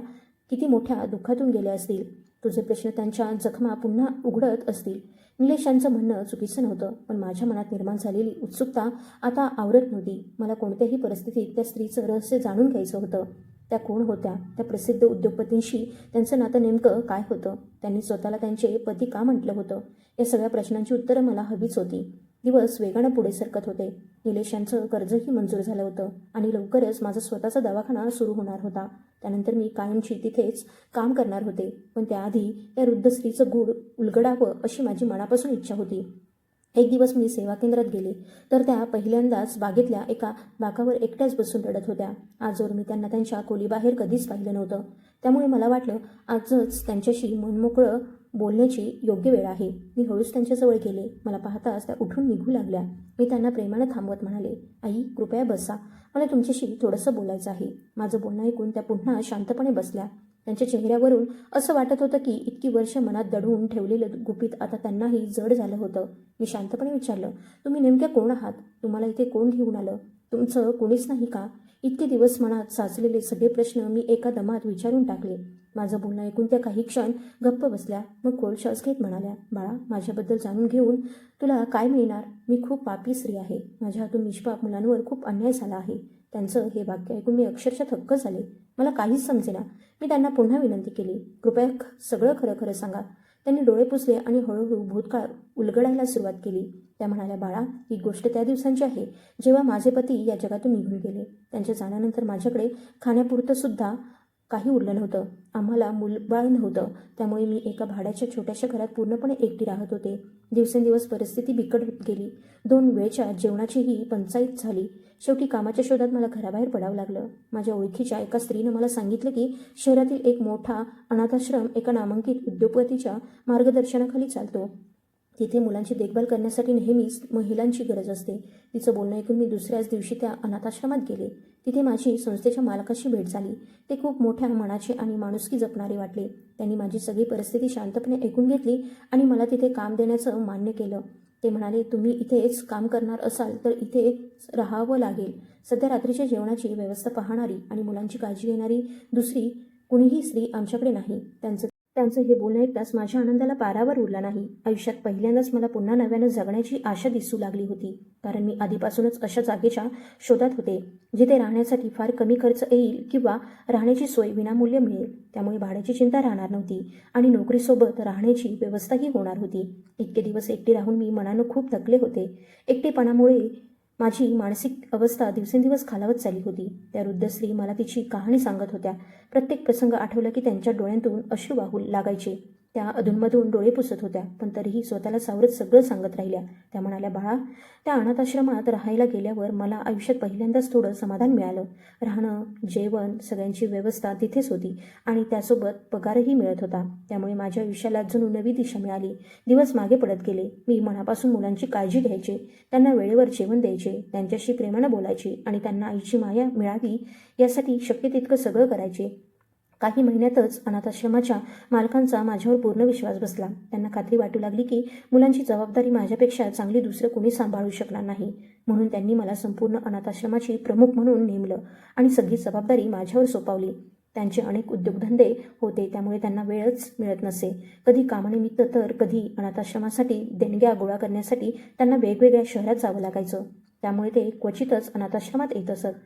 किती मोठ्या दुःखातून गेल्या असतील. तुझे प्रश्न त्यांच्या जखमा पुन्हा उघडत असतील. निलेशांचं म्हणणं चुकीचं नव्हतं, पण माझ्या मनात निर्माण झालेली उत्सुकता आता आवरत नव्हती. मला कोणत्याही परिस्थितीत त्या स्त्रीचं रहस्य जाणून घ्यायचं होतं. त्या कोण होत्या? त्या प्रसिद्ध उद्योगपतींशी त्यांचं नातं नेमकं काय होतं? त्यांनी स्वतःला त्यांचे पती का म्हटलं होतं? या सगळ्या प्रश्नांची उत्तरं मला हवीच होती. दिवस वेगानं पुढे सरकत होते. निलेशांचं कर्जही मंजूर झालं होतं आणि लवकरच माझा स्वतःचा दवाखाना सुरू होणार होता. त्यानंतर मी कायमची तिथेच काम करणार होते, पण त्याआधी त्या वृद्ध स्त्रीचं गूढ उलगडावं अशी माझी मनापासून इच्छा होती. एक दिवस मी सेवा केंद्रात गेले तर त्या पहिल्यांदाच बागेतल्या एका बाकावर एकट्याच बसून रडत होत्या. आजवर मी त्यांना त्यांच्या खोलीबाहेर कधीच पाहिलं नव्हतं, त्यामुळे मला वाटलं आजच त्यांच्याशी मनमोकळं बोलण्याची योग्य वेळ आहे. मी हळूच त्यांच्याजवळ गेले. मला पाहताच त्या उठून निघू लागल्या. मी त्यांना प्रेमानं थांबवत म्हणाले, आई, कृपया बसा, मला तुमच्याशी थोडंसं बोलायचं आहे. माझं बोलणं ऐकून त्या पुन्हा शांतपणे बसल्या. त्यांच्या चेहऱ्यावरून असं वाटत होतं की इतकी वर्ष मनात दडवून ठेवलेलं गुपित आता त्यांनाही जड झालं होतं. मी शांतपणे विचारलं, तुम्ही नेमक्या कोण आहात? तुम्हाला इथे कोण घेऊन आलं? तुमचं कोणीच नाही का? इतके दिवस मनात साचलेले सगळे प्रश्न मी एका दमात विचारून टाकले. माझं बोलणं ऐकून त्या काही क्षण गप्प बसल्या. मग खोल श्वास घेत म्हणाल्या, बाळा, माझ्याबद्दल जाणून घेऊन तुला काय मिळणार? मी खूप पापी स्त्री आहे. माझ्या हातून निष्पाप मुलांवर खूप अन्याय झाला आहे. त्यांचं हे वाक्य ऐकून मी अक्षरशः थक्क झाले. मला काहीच समजेना. मी त्यांना पुन्हा विनंती केली, कृपया सगळं खरं खरं सांगा. त्यांनी डोळे पुसले आणि हळूहळू भूतकाळ उलगडायला सुरुवात केली. त्या म्हणाल्या, बाळा, ही गोष्ट त्या दिवसांची आहे जेव्हा माझे पती या जगातून निघून गेले. त्यांच्या जाण्यानंतर माझ्याकडे खाण्यापुरतं सुद्धा काही उरलं नव्हतं. आम्हाला मूलबाळ नव्हतं, त्यामुळे मी एका भाड्याच्या छोट्याशा घरात पूर्णपणे एकटी राहत होते. दिवसेंदिवस परिस्थिती बिकट होत गेली. 2 वेळच्या जेवणाचीही पंचाईत झाली. शेवटी कामाच्या शोधात मला घराबाहेर पडावं लागलं. माझ्या ओळखीच्या एका स्त्रीनं मला सांगितलं की शहरातील एक मोठा अनाथाश्रम एका नामांकित उद्योगपतीच्या मार्गदर्शनाखाली चालतो. तिथे मुलांची देखभाल करण्यासाठी नेहमीच महिलांची गरज असते. तिचं बोलणं ऐकून मी दुसऱ्याच दिवशी त्या अनाथाश्रमात गेले. तिथे माझी संस्थेच्या मालकाशी भेट झाली. ते खूप मोठ्या मनाचे आणि माणुसकी जपणारे वाटले. त्यांनी माझी सगळी परिस्थिती शांतपणे ऐकून घेतली आणि मला तिथे काम देण्याचं मान्य केलं. ते म्हणाले, तुम्ही इथेच काम करणार असाल तर इथे राहावं लागेल. सध्या रात्रीच्या जेवणाची व्यवस्था पाहणारी आणि मुलांची काळजी घेणारी दुसरी कुणीही स्त्री आमच्याकडे नाही. त्यांचं हे बोलणं ऐकताच माझ्या आनंदाला पारावर उरला नाही. आयुष्यात पहिल्यांदाच मला पुन्हा नव्यानं जगण्याची आशा दिसू लागली होती, कारण मी आधीपासूनच अशा जागेच्या शोधात होते जिथे राहण्यासाठी फार कमी खर्च येईल किंवा राहण्याची सोय विनामूल्य मिळेल. त्यामुळे भाड्याची चिंता राहणार नव्हती आणि नोकरीसोबत राहण्याची व्यवस्थाही होणार होती. इतके दिवस एकटी राहून मी मनानं खूप थकले होते. एकटेपणामुळे माझी मानसिक अवस्था दिवसेंदिवस खालावत चालली होती. त्या वृद्ध स्त्री मला तिची कहाणी सांगत होत्या. प्रत्येक प्रसंग आठवला की त्यांच्या डोळ्यांतून अश्रू वाहू लागायचे. त्या अधूनमधून डोळे पुसत होत्या, पण तरीही स्वतःला सावरत सगळं सांगत राहिल्या. त्या म्हणाल्या, बाळा, त्या अनाथाश्रमात राहायला गेल्यावर मला आयुष्यात पहिल्यांदाच थोडं समाधान मिळालं. राहणं, जेवण, सगळ्यांची व्यवस्था तिथेच होती आणि त्यासोबत पगारही मिळत होता. त्यामुळे माझ्या आयुष्याला जणू नवी दिशा मिळाली. दिवस मागे पडत गेले. मी मनापासून मुलांची काळजी घ्यायचे, त्यांना वेळेवर जेवण द्यायचे, त्यांच्याशी प्रेमानं बोलायचे आणि त्यांना आईची माया मिळावी यासाठी शक्य तितकं सगळं करायचे. काही महिन्यातच अनाथाश्रमाच्या मालकांचा माझ्यावर पूर्ण विश्वास बसला. त्यांना खात्री वाटू लागली की मुलांची जबाबदारी माझ्यापेक्षा चांगली दुसरं कोणी सांभाळू शकणार नाही. म्हणून त्यांनी मला संपूर्ण अनाथाश्रमाची प्रमुख म्हणून नेमलं आणि सगळी जबाबदारी माझ्यावर सोपवली. त्यांचे अनेक उद्योगधंदे होते, त्यामुळे त्यांना वेळच मिळत नसे. कधी कामानिमित्त तर कधी अनाथाश्रमासाठी देणग्या गोळा करण्यासाठी त्यांना वेगवेगळ्या शहरात जावं लागायचं. त्यामुळे ते क्वचितच अनाथाश्रमात येत असत.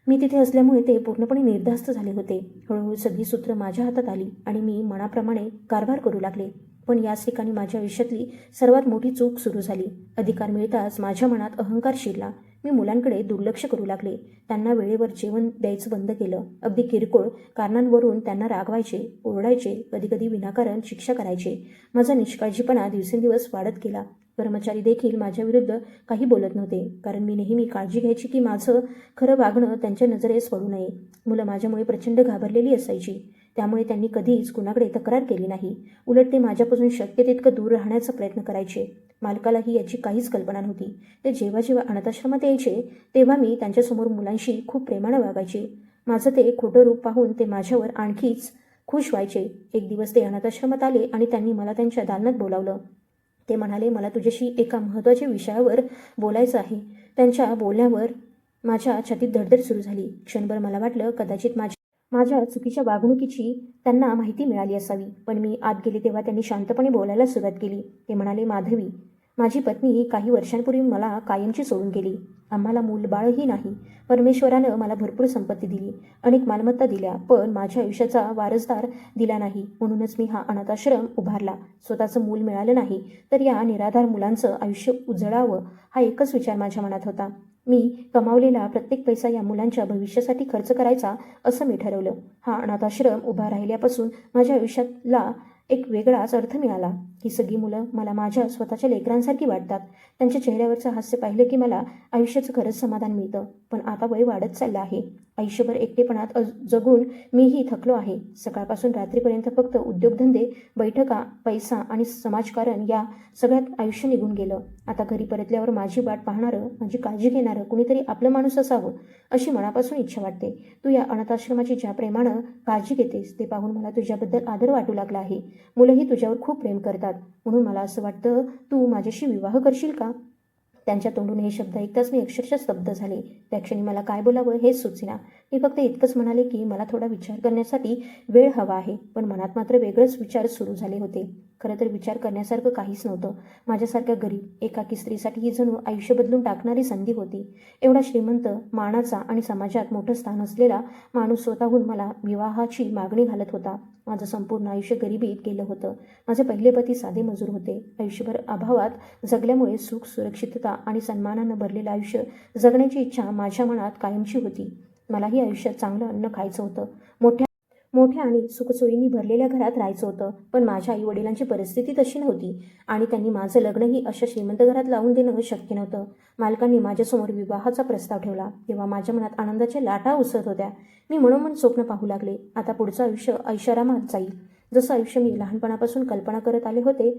मी तिथे असल्यामुळे ते पूर्णपणे निर्धास्त झाले होते. हळूहळू सगळी सूत्र माझ्या हातात आली आणि मी मनाप्रमाणे कारभार करू लागले. पण याच ठिकाणी माझ्या आयुष्यातली सर्वात मोठी चूक सुरू झाली. अधिकार मिळताच माझ्या मनात अहंकार शिरला. मी मुलांकडे दुर्लक्ष करू लागले. त्यांना वेळेवर जेवण द्यायचं बंद केलं. अगदी किरकोळ कारणांवरून त्यांना रागवायचे, ओरडायचे, कधीकधी विनाकारण शिक्षा करायचे. माझा निष्काळजीपणा दिवसेंदिवस वाढत गेला. कर्मचारी देखील माझ्या विरुद्ध काही बोलत नव्हते, कारण मी नेहमी काळजी घ्यायची की माझं खरं वागणं त्यांच्या नजरेस पडू नये. मुलं माझ्यामुळे प्रचंड घाबरलेली असायची, त्यामुळे त्यांनी कधीच कुणाकडे तक्रार केली नाही. उलट ते माझ्यापासून शक्य तितकं दूर राहण्याचा प्रयत्न करायचे. मालकालाही याची काहीच कल्पना नव्हती. ते जेव्हा जेव्हा अनाथाश्रमात यायचे तेव्हा मी त्यांच्यासमोर मुलांशी खूप प्रेमानं वागायचे. माझं ते खोटं रूप पाहून ते माझ्यावर आणखीच खुश व्हायचे. एक दिवस ते अनाथाश्रमात आले आणि त्यांनी मला त्यांच्या दालनात बोलावलं. ते म्हणाले, मला तुझ्याशी एका महत्त्वाच्या विषयावर बोलायचं आहे. त्यांच्या बोलण्यावर माझ्या छातीत धडधड सुरू झाली. क्षणभर मला वाटलं कदाचित माझ्या चुकीच्या वागणुकीची त्यांना माहिती मिळाली असावी. पण मी आत गेले तेव्हा त्यांनी शांतपणे बोलायला सुरुवात केली. ते म्हणाले, माधवी, माझी पत्नी काही वर्षांपूर्वी मला कायमची सोडून गेली. आम्हाला मूलबाळही नाही. परमेश्वरानं मला भरपूर संपत्ती दिली, अनेक मालमत्ता दिल्या, पण माझ्या आयुष्याचा वारसदार दिला नाही. म्हणूनच मी हा अनाथाश्रम उभारला. स्वतःचं मूल मिळालं नाही तर या निराधार मुलांचं आयुष्य उजळावं हा एकच विचार माझ्या मनात होता. मी कमावलेला प्रत्येक पैसा या मुलांच्या भविष्यासाठी खर्च करायचा असं मी ठरवलं. हा अनाथाश्रम उभा राहिल्यापासून माझ्या आयुष्याला एक वेगळाच अर्थ मिळाला. ही सगळी मुलं मला माझ्या स्वतःच्या लेकरांसारखी वाटतात. त्यांच्या चेहऱ्यावरचं हास्य पाहिलं की मला आयुष्याचं खरंच समाधान मिळतं. पण आता वय वाढत चाललं आहे. आयुष्यभर एकटेपणात जगून मीही थकलो आहे. सकाळपासून रात्रीपर्यंत फक्त उद्योगधंदे, बैठका, पैसा आणि समाजकारण या सगळ्यात आयुष्य निघून गेलं. आता घरी परतल्यावर माझी वाट पाहणारं, माझी काळजी घेणारं कुणीतरी आपलं माणूस असावं अशी मनापासून इच्छा वाटते. तू या अनाथाश्रमाची ज्या प्रेमानं काळजी घेतेस ते पाहून मला तुझ्याबद्दल आदर वाटू लागला आहे. मुलंही तुझ्यावर खूप प्रेम करतात. म्हणून मला असं वाटतं, तू माझ्याशी विवाह करशील का? त्यांच्या तोंडून हे शब्द ऐकताच मी अक्षरशः स्तब्ध झाले. त्या क्षणी मला काय बोलावं हेच सुचेना. मी फक्त इतकंच म्हणाले की मला थोडा विचार करण्यासाठी वेळ हवा आहे. पण मनात मात्र वेगळंच विचार सुरू झाले होते. खरं तर विचार करण्यासारखं काहीच नव्हतं. माझ्यासारख्या गरीब एकाकी स्त्रीसाठी ही जणू आयुष्य बदलून टाकणारी संधी होती. एवढा श्रीमंत, मानाचा आणि समाजात मोठं स्थान असलेला माणूस स्वतःहून मला विवाहाची मागणी घालत होता. माझं संपूर्ण आयुष्य गरिबीत गेलं होतं. माझे पहिले पती साधे मजूर होते. आयुष्यभर अभावात जगल्यामुळे सुख, सुरक्षितता आणि सन्मानानं भरलेलं आयुष्य जगण्याची इच्छा माझ्या मनात कायमची होती. मलाही आयुष्यात चांगलं अन्न खायचं होतं. मोठ्या आणि सुखसोयींनी भरलेल्या घरात राहायचं होतं. पण माझ्या आई वडिलांची परिस्थिती तशी नव्हती आणि त्यांनी माझं लग्नही अशा श्रीमंत घरात लावून देणं शक्य नव्हतं. मालकांनी माझ्यासमोर विवाहाचा प्रस्ताव ठेवला तेव्हा माझ्या मनात आनंदाच्या लाटा उसळत होत्या. मी मनोमन स्वप्न पाहू लागले. आता पुढचं आयुष्य ऐशारामात जाईल. जसं आयुष्य मी लहानपणापासून कल्पना करत आले होते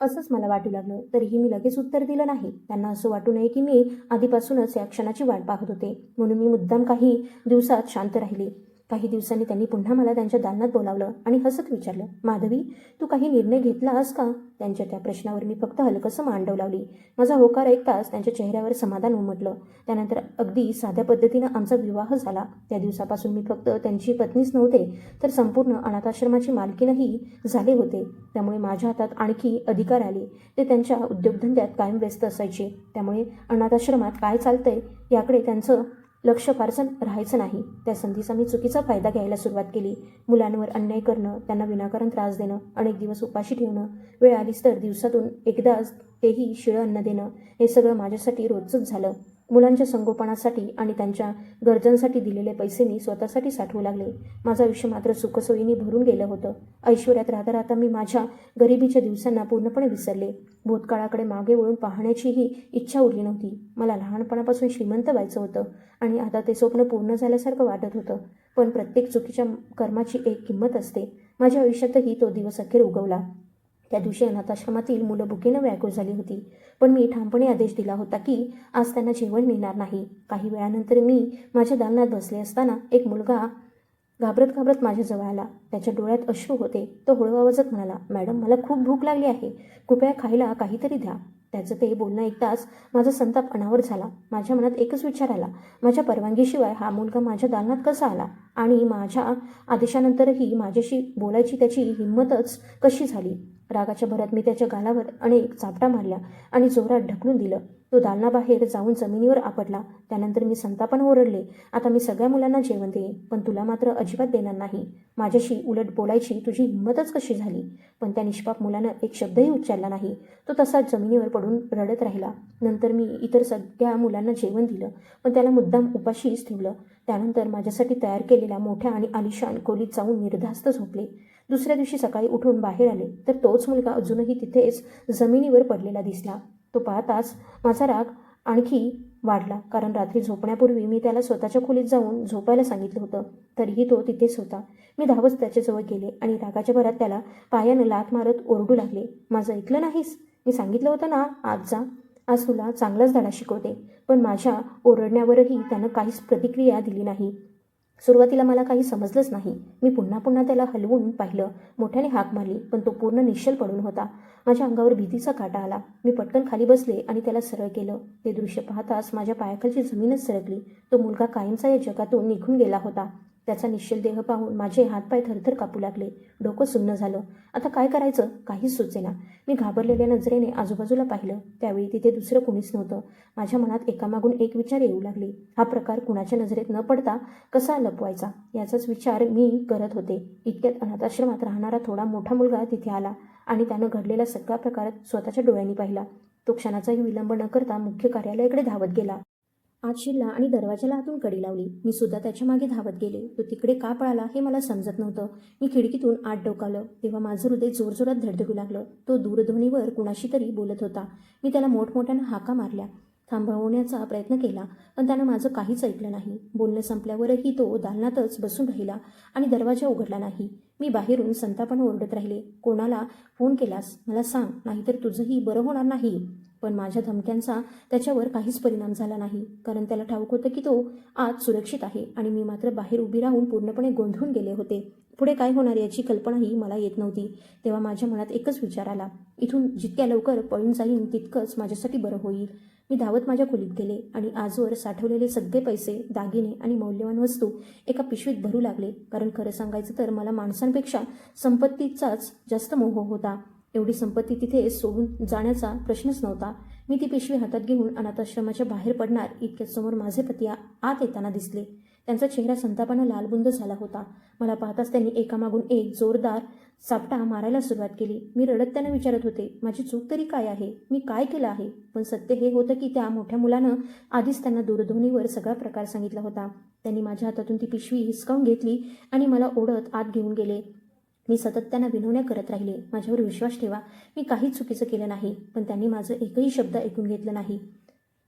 असंच मला वाटू लागलं. तरीही मी लगेच उत्तर दिलं नाही. त्यांना असं वाटू नये की मी आधीपासूनच या क्षणाची वाट पाहत होते. म्हणून मी मुद्दाम काही दिवसात शांत राहिली. काही दिवसांनी त्यांनी पुन्हा मला त्यांच्या दालनात बोलावलं आणि हसत विचारलं, माधवी, तू काही निर्णय घेतलास का? त्यांच्या त्या प्रश्नावर मी फक्त हलकंसं मान डोलावली. माझा होकार ऐकताच त्यांच्या चेहऱ्यावर समाधान उमटलं. त्यानंतर अगदी साध्या पद्धतीनं आमचा विवाह झाला. त्या दिवसापासून मी फक्त त्यांची पत्नीच नव्हते तर संपूर्ण अनाथाश्रमाची मालकीनही झाले होते. त्यामुळे माझ्या हातात आणखी अधिकार आले. ते त्यांच्या उद्योगधंद्यात कायम व्यस्त असायचे. त्यामुळे अनाथाश्रमात काय चालतंय याकडे त्यांचं लक्ष फारसं राहायचं नाही. त्या संधीचा मी चुकीचा फायदा घ्यायला सुरुवात केली. मुलांवर अन्याय करणं, त्यांना विनाकारण त्रास देणं, अनेक दिवस उपाशी ठेवणं, वेळ आलीच तर दिवसातून एकदाच तेही शिळं अन्न देणं, हे सगळं माझ्यासाठी रोजचंच झालं. मुलांच्या संगोपनासाठी आणि त्यांच्या गरजांसाठी दिलेले पैसे मी स्वतःसाठी साठवू लागले. माझं आयुष्य मात्र सुखसोयीने भरून गेलं होतं. ऐश्वर्यात राहता राहता मी माझ्या गरिबीच्या दिवसांना पूर्णपणे विसरले. भूतकाळाकडे मागे वळून पाहण्याचीही इच्छा उरली नव्हती. मला लहानपणापासून श्रीमंत व्हायचं होतं आणि आता ते स्वप्न पूर्ण झाल्यासारखं वाटत होतं. पण प्रत्येक चुकीच्या कर्माची एक किंमत असते. माझ्या आयुष्यातही तो दिवस अखेर उगवला. त्या दिवशी अनाथाश्रमातील मुलं भुकेनं व्याकुळ झाली होती. पण मी ठामपणे आदेश दिला होता की आज त्यांना जेवण मिळणार नाही. काही वेळानंतर मी माझ्या दालनात बसले असताना एक मुलगा घाबरत घाबरत माझ्याजवळ आला. त्याच्या डोळ्यात अश्रू होते. तो हळू आवाजात म्हणाला, "मॅडम, मला खूप भूक लागली आहे. कृपया खायला काहीतरी द्या." त्याचं ते बोलणं ऐकताच माझा संताप अनावर झाला. माझ्या मनात एकच विचार आला, माझ्या परवानगीशिवाय हा मुलगा माझ्या दालनात कसा आला आणि माझ्या आदेशानंतरही माझ्याशी बोलायची त्याची हिंमतच कशी झाली. रागाच्या भरात मी त्याच्या गालावर अनेक चापटा मारल्या आणि जोरात ढकलून दिलं. तो दालनाबाहेर जाऊन जमिनीवर आपटला. त्यानंतर मी संतापानं ओरडले, "आता मी सगळ्या मुलांना जेवण देईन, पण तुला मात्र अजिबात देणार नाही. माझ्याशी उलट बोलायची तुझी हिंमतच कशी झाली?" पण त्या निष्पाप मुलानं एक शब्दही उच्चारला नाही. तो तसाच जमिनीवर पडून रडत राहिला. नंतर मी इतर सगळ्या मुलांना जेवण दिलं, पण त्याला मुद्दाम उपाशीच ठेवलं. त्यानंतर माझ्यासाठी तयार केलेल्या मोठ्या आणि आलिशान खोलीत जाऊन निर्धास्त झोपले. दुसऱ्या दिवशी सकाळी उठून बाहेर आले तर तोच मुलगा अजूनही तिथेच जमिनीवर पडलेला दिसला. तो पाहताच माझा राग आणखी वाढला, कारण रात्री झोपण्यापूर्वी मी त्याला स्वतःच्या खोलीत जाऊन झोपायला सांगितलं होतं. तरीही तो तिथेच होता. मी धावत त्याच्याजवळ गेले आणि रागाच्या भरात त्याला पायानं लाथ मारत ओरडू लागले, "माझं ऐकलं नाहीस? मी सांगितलं होतं ना आज जा. आज तुला चांगलाच धडा शिकवते." पण माझ्या ओरडण्यावरही त्यानं काहीच प्रतिक्रिया दिली नाही. सुरुवातीला मला काही समजलंच नाही. मी पुन्हा पुन्हा त्याला हलवून पाहिलं, मोठ्याने हाक मारली, पण तो पूर्ण निश्चल पडून होता. माझ्या अंगावर भीतीचा काटा आला. मी पटकन खाली बसले आणि त्याला सरळ केलं. ते दृश्य पाहताच माझ्या पायाखालची जमीनच सरकली. तो मुलगा कायमचा या जगातून निघून गेला होता. त्याचा निश्चल देह पाहून माझे हातपाय थरथर कापू लागले. डोकं सुन्न झालं. आता काय करायचं काहीच सुचेना. मी घाबरलेल्या नजरेने आजूबाजूला पाहिलं. त्यावेळी तिथे दुसरं कोणीच नव्हतं. माझ्या मनात एकामागून एक विचार येऊ लागले. हा प्रकार कुणाच्या नजरेत न पडता कसा लपवायचा याचाच विचार मी करत होते. इतक्यात अनाथाश्रमात राहणारा थोडा मोठा मुलगा तिथे आला आणि त्यानं घडलेला सगळा प्रकार स्वतःच्या डोळ्यांनी पाहिला. तो क्षणाचाही विलंब न करता मुख्य कार्यालयाकडे धावत गेला. आत शिरला आणि दरवाजाला आतून कडी लावली. मी सुद्धा त्याच्या मागे धावत गेले. तो तिकडे का पळाला हे मला समजत नव्हतं. मी खिडकीतून आत डोकावलं तेव्हा माझं हृदय जोरजोरात धडधडू लागलं. तो दूरध्वनीवर कुणाशी तरी बोलत होता. मी त्याला मोठमोठ्यानं हाका मारल्या, थांबवण्याचा प्रयत्न केला, पण त्यानं माझं काहीच ऐकलं नाही. बोलणं संपल्यावरही तो दालनातच बसून राहिला आणि दरवाजा उघडला नाही. मी बाहेरून संतापानं ओरडत राहिले, "कोणाला फोन केलास? मला सांग, नाहीतर तुझंही बरं होणार नाही." पण माझ्या धमक्यांचा त्याच्यावर काहीच परिणाम झाला नाही, कारण त्याला ठाऊक होतं की तो आत सुरक्षित आहे आणि मी मात्र बाहेर उभी राहून पूर्णपणे गोंधळून गेले होते. पुढे काय होणार याची कल्पनाही मला येत नव्हती. तेव्हा माझ्या मनात एकच विचार आला, इथून जितक्या लवकर पळून जाईन तितकंच माझ्यासाठी बरं होईल. मी धावत माझ्या खोलीत गेले आणि आजवर साठवलेले सगळे पैसे, दागिने आणि मौल्यवान वस्तू एका पिशवीत भरू लागले, कारण खरं सांगायचं तर मला माणसांपेक्षा संपत्तीचाच जास्त मोह होता. एवढी संपत्ती तिथे सोडून जाण्याचा प्रश्नच नव्हता. मी ती पिशवी हातात घेऊन अनाथाश्रमाच्या बाहेर पडणार इतक्यात समोर माझे पती आत येताना दिसले. त्यांचा चेहरा संतापानं लालबुंद झाला होता. मला पाहताच त्यांनी एकामागून एक जोरदार चापटा मारायला सुरुवात केली. मी रडत त्यांना विचारत होते, माझी चूक तरी काय आहे? मी काय केलं आहे? पण सत्य हे होतं की त्या मोठ्या मुलानं आधीच त्यांना दूरध्वनीवर सगळा प्रकार सांगितला होता. त्यांनी माझ्या हातातून ती पिशवी हिसकावून घेतली आणि मला ओढत आत घेऊन गेले. मी सतत त्यांना विनवण्या करत राहिले, माझ्यावर विश्वास ठेवा, मी काहीच चुकीचं केलं नाही. पण त्यांनी माझं एकही शब्द ऐकून घेतलं नाही.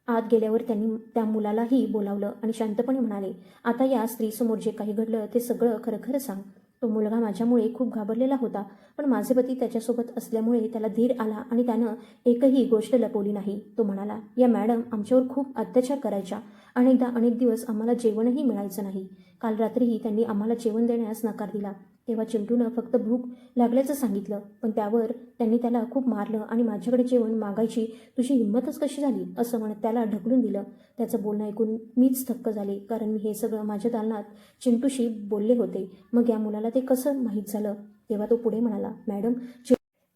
आत गेल्यावर त्यांनी त्या मुलालाही बोलावलं आणि शांतपणे म्हणाले, "आता या स्त्रीसमोर जे काही घडलं ते सगळं खरं खरं सांग." तो मुलगा माझ्यामुळे खूप घाबरलेला होता, पण माझे पती त्याच्यासोबत असल्यामुळे त्याला धीर आला आणि त्यानं एकही गोष्ट लपवली नाही. तो म्हणाला, "या मॅडम आमच्यावर खूप अत्याचार करायच्या. अनेक दिवस आम्हाला जेवणही मिळायचं नाही. काल रात्रीही त्यांनी आम्हाला जेवण देण्यास नकार दिला. तेव्हा चिंटूनं फक्त भूक लागल्याचं सांगितलं, पण त्यावर त्यांनी त्याला खूप मारलं आणि माझ्याकडे जेवण मागायची तुझी हिंमतच कशी झाली असं म्हणत त्याला ढकलून दिलं." त्याचं बोलणं ऐकून मीच थक्क झाले, कारण मी हे सगळं माझ्या दालनात चिंटूशी बोलले होते. मग या मुलाला ते कसं माहीत झालं? तेव्हा तो पुढे म्हणाला, "मॅडम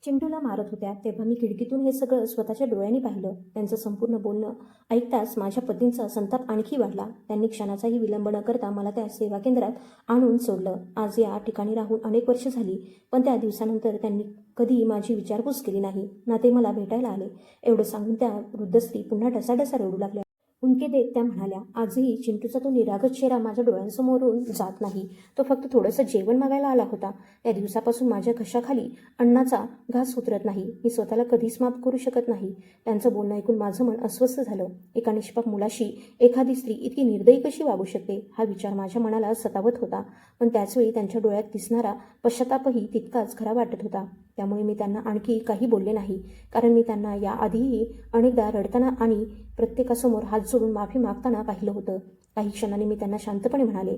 चिंटूला मारत होत्या तेव्हा मी खिडकीतून हे सगळं स्वतःच्या डोळ्यांनी पाहिलं." त्यांचं संपूर्ण बोलणं ऐकताच माझ्या पतींचा संताप आणखी वाढला. त्यांनी क्षणाचाही विलंब न करता मला त्या सेवा केंद्रात आणून सोडलं. आज या ठिकाणी राहून अनेक वर्ष झाली, पण त्या दिवसानंतर त्यांनी कधी माझी विचारपूस केली नाही ना ते मला भेटायला आले. एवढं सांगून त्या वृद्ध स्त्री पुन्हा ढसाढसा रडू लागल्या. उंके देत त्या म्हणाल्या, आजही चिंटूचा तो निरागस चेहरा माझ्या डोळ्यांसमोरून जात नाही. तो फक्त थोडंसं जेवण मागायला आला होता. त्या दिवसापासून माझ्या घशाखाली अन्नाचा घास उतरत नाही. मी स्वतःला कधीच माफ करू शकत नाही. त्यांचं बोलणं ऐकून माझं मन अस्वस्थ झालं. एका निष्पाप मुलाशी एखादी स्त्री इतकी निर्दयी कशी वागू शकते, हा विचार माझ्या मनाला सतावत होता. पण त्याचवेळी त्यांच्या डोळ्यात दिसणारा पश्चातापही तितकाच खरा वाटत होता. त्यामुळे मी त्यांना आणखी काही बोलले नाही, कारण मी त्यांना याआधीही अनेकदा रडताना आणि प्रत्येकासमोर हात जोडून माफी मागताना पाहिलं होतं. काही क्षणांनी मी त्यांना शांतपणे म्हणाले,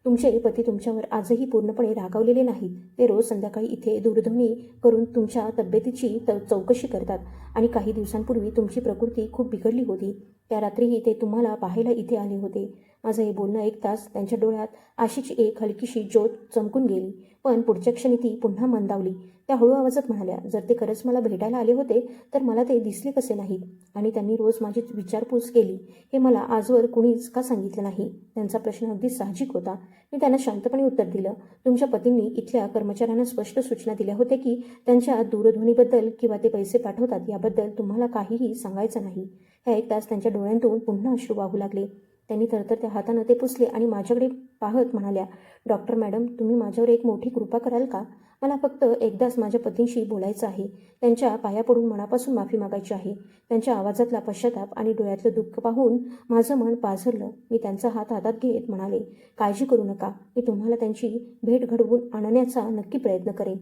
तुमचे पती तुमच्यावर आजही पूर्णपणे रागावलेले नाहीत. ते रोज संध्याकाळी इथे दूरध्वनी करून तुमच्या तब्येतीची चौकशी करतात आणि काही दिवसांपूर्वी तुमची प्रकृती खूप बिघडली होती. त्या रात्रीही ते तुम्हाला पाहायला इथे आले होते. माझं हे बोलणं ऐकताच त्यांच्या डोळ्यात आशेची एक हलकीशी ज्योत चमकून गेली, पण पुढच्या क्षणी ती पुन्हा मंदावली. त्या हळू आवाजात म्हणाल्या, जर ते खरंच मला भेटायला आले होते तर मला ते दिसले कसे नाहीत, आणि त्यांनी रोज माझी विचारपूस केली हे मला आजवर कुणीच का सांगितलं नाही. त्यांचा प्रश्न अगदी साहजिक होता. मी त्यांना शांतपणे उत्तर दिलं, तुमच्या पतींनी इथल्या कर्मचाऱ्यांना स्पष्ट सूचना दिल्या होत्या की त्यांच्या दूरध्वनीबद्दल किंवा ते पैसे पाठवतात याबद्दल तुम्हाला काहीही सांगायचं नाही. हे ऐकताच त्यांच्या डोळ्यांतून पुन्हा अश्रू वाहू लागले. त्यांनी थरथरत्या हातानं ते पुसले आणि माझ्याकडे पाहत म्हणाल्या, डॉक्टर मॅडम, तुम्ही माझ्यावर एक मोठी कृपा कराल का? मला फक्त एकदाच माझ्या पतींशी बोलायचं आहे. त्यांच्या पाया पडून मनापासून माफी मागायची आहे. त्यांच्या आवाजातला पश्चाताप आणि डोळ्यातलं दुःख पाहून माझं मन पाझरलं. मी त्यांचा हात हातात घेत म्हणाले, काळजी करू नका. मी तुम्हाला त्यांची भेट घडवून आणण्याचा नक्की प्रयत्न करेन.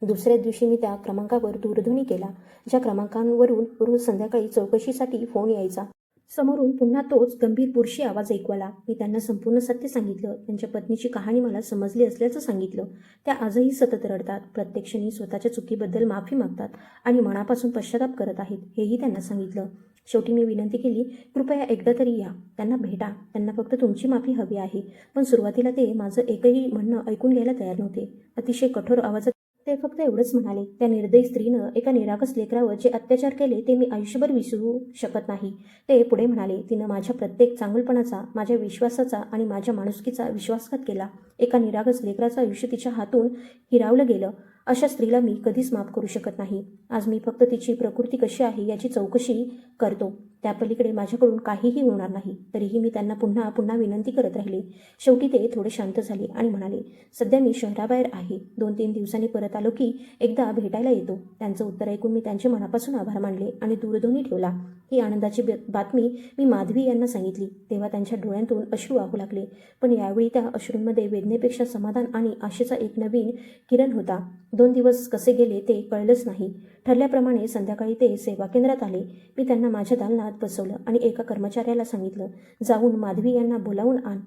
दुसऱ्याच दिवशी मी त्या क्रमांकावर दूरध्वनी केला, ज्या क्रमांकावरून रोज संध्याकाळी चौकशीसाठी फोन यायचा. समोरून पुन्हा तोच गंभीर पुरुषी आवाज ऐकू आला. मी त्यांना संपूर्ण सत्य सांगितलं. त्यांच्या पत्नीची कहाणी मला समजली असल्याचं सांगितलं. त्या आजही सतत रडतात, प्रत्येक क्षणी स्वतःच्या चुकीबद्दल माफी मागतात आणि मनापासून पश्चाताप करत आहेत, हेही त्यांना सांगितलं. शेवटी मी विनंती केली, कृपया एकदा तरी या, त्यांना भेटा. त्यांना फक्त तुमची माफी हवी आहे. पण सुरुवातीला ते माझं एकही म्हणणं ऐकून घ्यायला तयार नव्हते. अतिशय कठोर आवाजात ते फक्त एवढंच म्हणाले, त्या निर्दयी स्त्रीनं एका निरागस लेकरावर जे अत्याचार केले ते मी आयुष्यभर विसरू शकत नाही. ते पुढे म्हणाले, तिनं माझ्या प्रत्येक चांगुलपणाचा, माझ्या विश्वासाचा आणि माझ्या माणुसकीचा विश्वासघात केला. एका निरागस लेकराचं आयुष्य तिच्या हातून हिरावलं गेलं. अशा स्त्रीला मी कधीच माफ करू शकत नाही. आज मी फक्त तिची प्रकृती कशी आहे याची चौकशी करतो. त्या पलीकडे माझ्याकडून काहीही होणार नाही. तरीही मी त्यांना पुन्हा पुन्हा विनंती करत राहिले. शेवटी ते थोडे शांत झाले आणि म्हणाले, सध्या मी शहराबाहेर आहे. 2-3 दिवसांनी परत आलो की एकदा भेटायला येतो. त्यांचं उत्तर ऐकून मी त्यांचे मनापासून आभार मानले आणि दूरध्वनी ठेवला. ही आनंदाची बातमी मी माधवी यांना सांगितली तेव्हा त्यांच्या डोळ्यांतून अश्रू वाहू लागले. पण यावेळी त्या अश्रूंमध्ये वेदनेपेक्षा समाधान आणि आशेचा एक नवीन किरण होता. 2 दिवस कसे गेले ते कळलंच नाही. ठरल्याप्रमाणे संध्याकाळी ते सेवा केंद्रात आले. मी त्यांना माझ्या दालनात बसवलं आणि एका कर्मचाऱ्याला सांगितलं, जाऊन माधवी यांना बोलावून आण.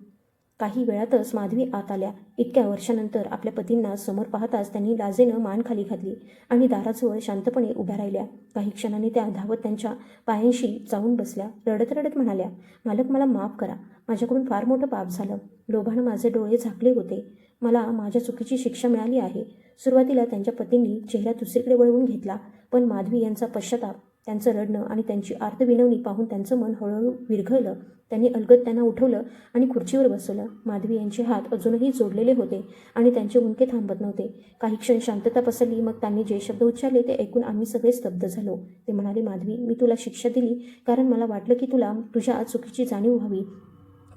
काही वेळातच माधवी आत आल्या. इतक्या वर्षानंतर आपल्या पतींना समोर पाहताच त्यांनी लाजेनं मान खाली घातली आणि दाराजवळ शांतपणे उभ्या राहिल्या. काही क्षणांनी त्या धावत त्यांच्या पायांशी जाऊन बसल्या. रडत रडत म्हणाल्या, मालक, मला माफ करा. माझ्याकडून फार मोठं पाप झालं. लोभानं माझे डोळे झाकले होते. मला माझ्या चुकीची शिक्षा मिळाली आहे. सुरुवातीला त्यांच्या पतींनी चेहरा दुसरीकडे वळवून घेतला, पण माधवी यांचा पश्चाताप, त्यांचं रडणं आणि त्यांची आर्तविनवणी पाहून त्यांचं मन हळूहळू विरघळलं. त्यांनी अलगद त्यांना उठवलं आणि खुर्चीवर बसवलं. माधवी यांचे हात अजूनही जोडलेले होते आणि त्यांचे हुंदके थांबत नव्हते. काही क्षण शांतता पसरली. मग त्यांनी जे शब्द उच्चारले ते ऐकून आम्ही सगळे स्तब्ध झालो. ते म्हणाले, माधवी, मी तुला शिक्षा दिली कारण मला वाटलं की तुला तुझ्या चुकीची जाणीव व्हावी.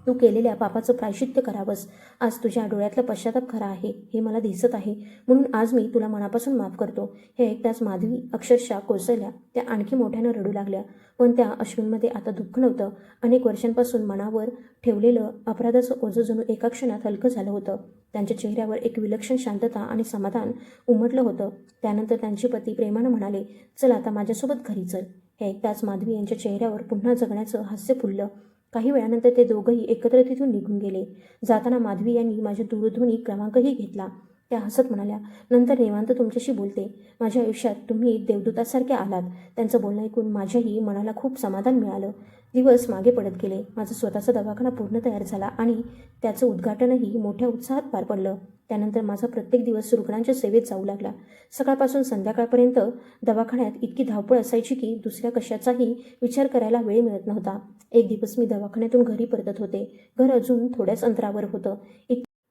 तू केलेल्या पापाचं प्रायश्चित्त करावंस. आज तुझ्या डोळ्यातला पश्चाताप खरा आहे हे मला दिसत आहे, म्हणून आज मी तुला मनापासून माफ करतो. हे ऐकताच माधवी अक्षरशः कोसळल्या. त्या आणखी मोठ्यानं रडू लागल्या. पण त्या अश्रूंमध्ये आता दुःख नव्हतं. अनेक वर्षांपासून मनावर ठेवलेलं अपराधाचं ओझं जणू एका क्षणात हलकं झालं होतं. त्यांच्या चेहऱ्यावर एक विलक्षण शांतता आणि समाधान उमटलं होतं. त्यानंतर त्यांचे पती प्रेमानं म्हणाले, चल आता माझ्यासोबत घरी चल. हे ऐकताच माधवी यांच्या चेहऱ्यावर पुन्हा जगण्याचं हास्य फुललं. काही वेळानंतर ते दोघंही एकत्र तिथून निघून गेले. जाताना माधवी यांनी माझ्या दूरध्वनी क्रमांकही घेतला. त्या हसत म्हणाल्या, नंतर निवांत तुमच्याशी बोलते. माझ्या आयुष्यात तुम्ही देवदूतासारखे आलात. त्यांचं बोलणं ऐकून माझ्याही मनाला खूप समाधान मिळालं. दिवस मागे पडत गेले. माझा स्वतःचा दवाखाना पूर्ण तयार झाला आणि त्याचं उद्घाटनही मोठ्या उत्साहात पार पडलं. त्यानंतर माझा प्रत्येक दिवस रुग्णांच्या सेवेत जाऊ लागला. सकाळपासून संध्याकाळपर्यंत दवाखान्यात इतकी धावपळ असायची की दुसऱ्या कशाचाही विचार करायला वेळ मिळत नव्हता. एक दिवस मी दवाखान्यातून घरी परतत होते. घर अजून थोड्याच अंतरावर होतं.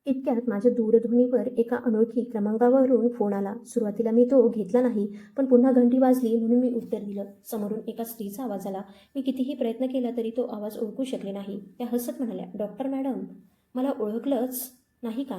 इतक्यात माझ्या दूरध्वनीवर एका अनोळखी क्रमांकावरून फोन आला. सुरुवातीला मी तो घेतला नाही, पण पुन्हा घंटी वाजली म्हणून मी उत्तर दिलं. समोरून एका स्त्रीचा आवाज आला. मी कितीही प्रयत्न केला तरी तो आवाज ओळखू शकले नाही. त्या हसत म्हणाल्या, "डॉक्टर मॅडम, मला ओळखलंच नाही का?"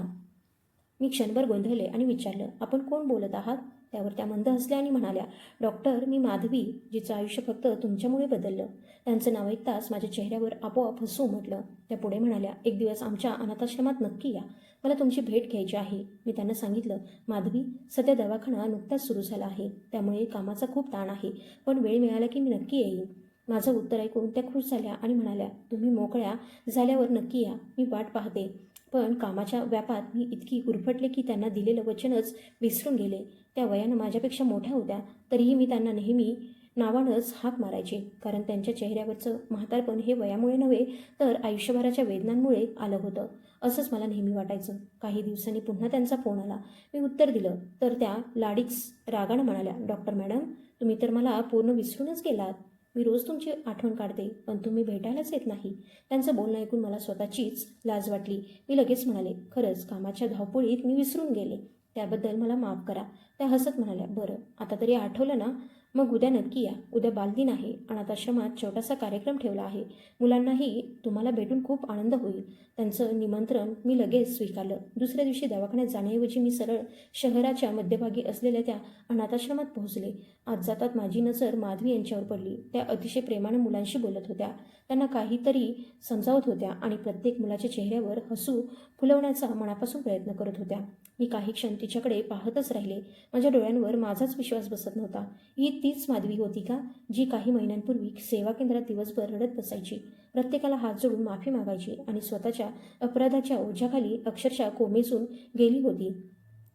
मी क्षणभर गोंधळले आणि विचारलं, "आपण कोण बोलत आहात?" त्यावर त्या मंद हसल्या आणि म्हणाल्या, "डॉक्टर, मी माधवी, जिचं आयुष्य फक्त तुमच्यामुळे बदललं." त्यांचं नाव ऐकताच माझ्या चेहऱ्यावर आपोआप हसू उमटलं. त्या पुढे म्हणाल्या, "एक दिवस आमच्या अनाथाश्रमात नक्की या. मला तुमची भेट घ्यायची आहे." मी त्यांना सांगितलं, "माधवी, सध्या दवाखाना नुकताच सुरू झाला आहे, त्यामुळे कामाचा खूप ताण आहे, पण वेळ मिळाला की मी नक्की येईन." माझं उत्तर ऐकून त्या खुश झाल्या आणि म्हणाल्या, "तुम्ही मोकळ्या झाल्यावर नक्की या, मी वाट पाहते." पण कामाच्या व्यापात मी इतकी गुरफटले की त्यांना दिलेलं वचनच विसरून गेले. त्या वयानं माझ्यापेक्षा मोठ्या होत्या, तरीही मी त्यांना नेहमी नावानंच हाक मारायचे, कारण त्यांच्या चेहऱ्यावरचं म्हातारपण हे वयामुळे नव्हे तर आयुष्यभराच्या वेदनांमुळे आलं होतं, असंच मला नेहमी वाटायचं. काही दिवसांनी पुन्हा त्यांचा फोन आला. मी उत्तर दिलं तर त्या लाडीच रागानं म्हणाल्या, "डॉक्टर मॅडम, तुम्ही तर मला पूर्ण विसरूनच गेलात. मी रोज तुमची आठवण काढते, पण तुम्ही भेटायलाच येत नाही." त्यांचं बोलणं ऐकून मला स्वतःचीच लाज वाटली. मी लगेच म्हणाले, "खरंच कामाच्या धावपळीत मी विसरून गेले. त्याबद्दल मला माफ करा." त्या हसत म्हणाल्या, "बरं, आता तरी आठवलं ना? मग उद्या नक्की या. उद्या बालदिन आहे. अनाथाश्रमात छोटासा कार्यक्रम ठेवला आहे. मुलांनाही तुम्हाला भेटून खूप आनंद होईल." त्यांचं निमंत्रण मी लगेच स्वीकारलं. दुसऱ्या दिवशी दवाखान्यात जाण्याऐवजी मी सरळ शहराच्या मध्यभागी असलेल्या त्या अनाथाश्रमात पोहोचले. आत जातात माझी नजर माधवी यांच्यावर पडली. त्या अतिशय प्रेमानं मुलांशी बोलत होत्या, त्यांना काहीतरी समजावत होत्या आणि प्रत्येक मुलाच्या चेहऱ्यावर हसू फुलवण्याचा मनापासून प्रयत्न करत होत्या. मी काही क्षण तिच्याकडे पाहतच राहिले. माझ्या डोळ्यांवर माझाच विश्वास बसत नव्हता. ही तीच माधवी होती का, जी काही महिन्यांपूर्वी सेवा केंद्रात दिवसभर रडत बसायची, प्रत्येकाला हात जोडून माफी मागायची आणि स्वतःच्या अपराधाच्या ओझ्याखाली अक्षरशः कोमेजून गेली होती?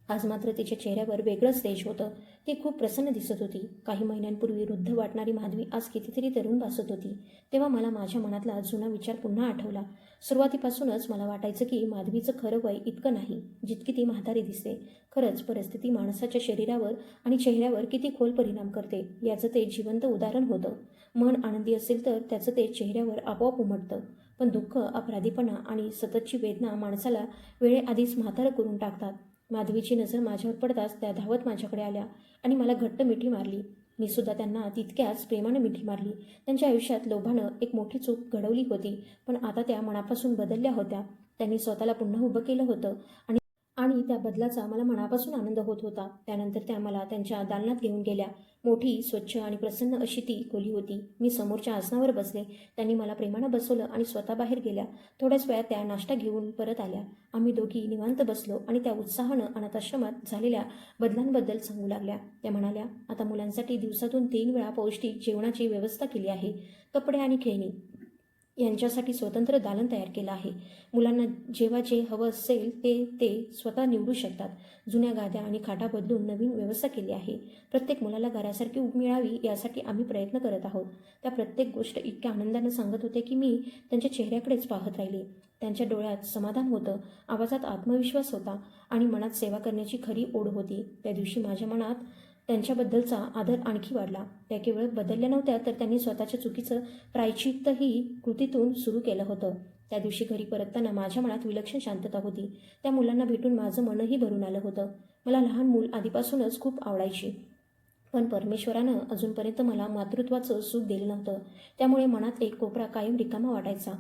आज मात्र तिच्या चेहऱ्यावर वेगळंच तेज होतं. ती खूप प्रसन्न दिसत होती. काही महिन्यांपूर्वी वृद्ध वाटणारी माधवी आज कितीतरी तरुण भासत होती. तेव्हा मला माझ्या मनातला जुना विचार पुन्हा आठवला. सुरुवातीपासूनच मला वाटायचं की माधवीचं खरं वय इतकं नाही, जितकी ती म्हातारी दिसते. खरंच परिस्थिती माणसाच्या शरीरावर आणि चेहऱ्यावर किती खोल परिणाम करते, याचं ते जिवंत उदाहरण होतं. मन आनंदी असेल तर त्याचं ते चेहऱ्यावर आपोआप उमटतं. पण दुःख, अपराधीपणा आणि सततची वेदना माणसाला वेळेआधीच म्हातारं करून टाकतात. माधवीची नजर माझ्यावर पडताच त्या धावत माझ्याकडे आल्या आणि मला घट्ट मिठी मारली. मी सुद्धा त्यांना तितक्याच प्रेमानं मिठी मारली. त्यांच्या आयुष्यात लोभानं एक मोठी चूक घडवली होती, पण आता त्या मनापासून बदलल्या होत्या. त्यांनी स्वतःला पुन्हा उभं केलं होतं आणि त्या बदलाचा मला मनापासून आनंद होत होता. त्यानंतर त्या मला त्यांच्या दालनात घेऊन गेल्या. मोठी, स्वच्छ आणि प्रसन्न अशी ती खोली होती. मी समोरच्या आसनावर बसले. त्यांनी मला प्रेमानं बसवलं आणि स्वतः बाहेर गेल्या. थोड्याच वेळात त्या नाश्ता घेऊन परत आल्या. आम्ही दोघी निवांत बसलो आणि त्या उत्साहानं अनाथाश्रमात झालेल्या बदलांबद्दल सांगू लागल्या. त्या म्हणाल्या, "आता मुलांसाठी दिवसातून 3 वेळा पौष्टिक जेवणाची व्यवस्था केली आहे. कपडे आणि खेळणी यांच्यासाठी स्वतंत्र दालन तयार केलं आहे. मुलांना जेव्हा जे हवं असेल ते ते स्वतः निवडू शकतात. जुन्या गाद्या आणि खाटा बदलून नवीन व्यवस्था केली आहे. प्रत्येक मुलाला घरासारखी ऊब मिळावी यासाठी आम्ही प्रयत्न करत आहोत." त्या प्रत्येक गोष्ट इतक्या आनंदानं सांगत होते की मी त्यांच्या चेहऱ्याकडेच पाहत राहिले. त्यांच्या डोळ्यात समाधान होतं, आवाजात आत्मविश्वास होता आणि मनात सेवा करण्याची खरी ओढ होती. त्या दिवशी माझ्या मनात त्यांच्याबद्दलचा आदर आणखी वाढला. त्या केवळ बदलल्या नव्हत्या, तर त्यांनी स्वतःच्या चुकीचं प्रायश्चित्तही कृतीतून सुरू केलं होतं. त्या दिवशी घरी परतताना माझ्या मनात विलक्षण शांतता होती. त्या मुलांना भेटून माझं मनही भरून आलं होतं. मला लहान मूल आधीपासूनच खूप आवडायची, पण परमेश्वरानं अजूनपर्यंत मला मातृत्वाचं सुख दिलं नव्हतं. त्यामुळे मनात एक कोपरा कायम रिकामा वाटायचा.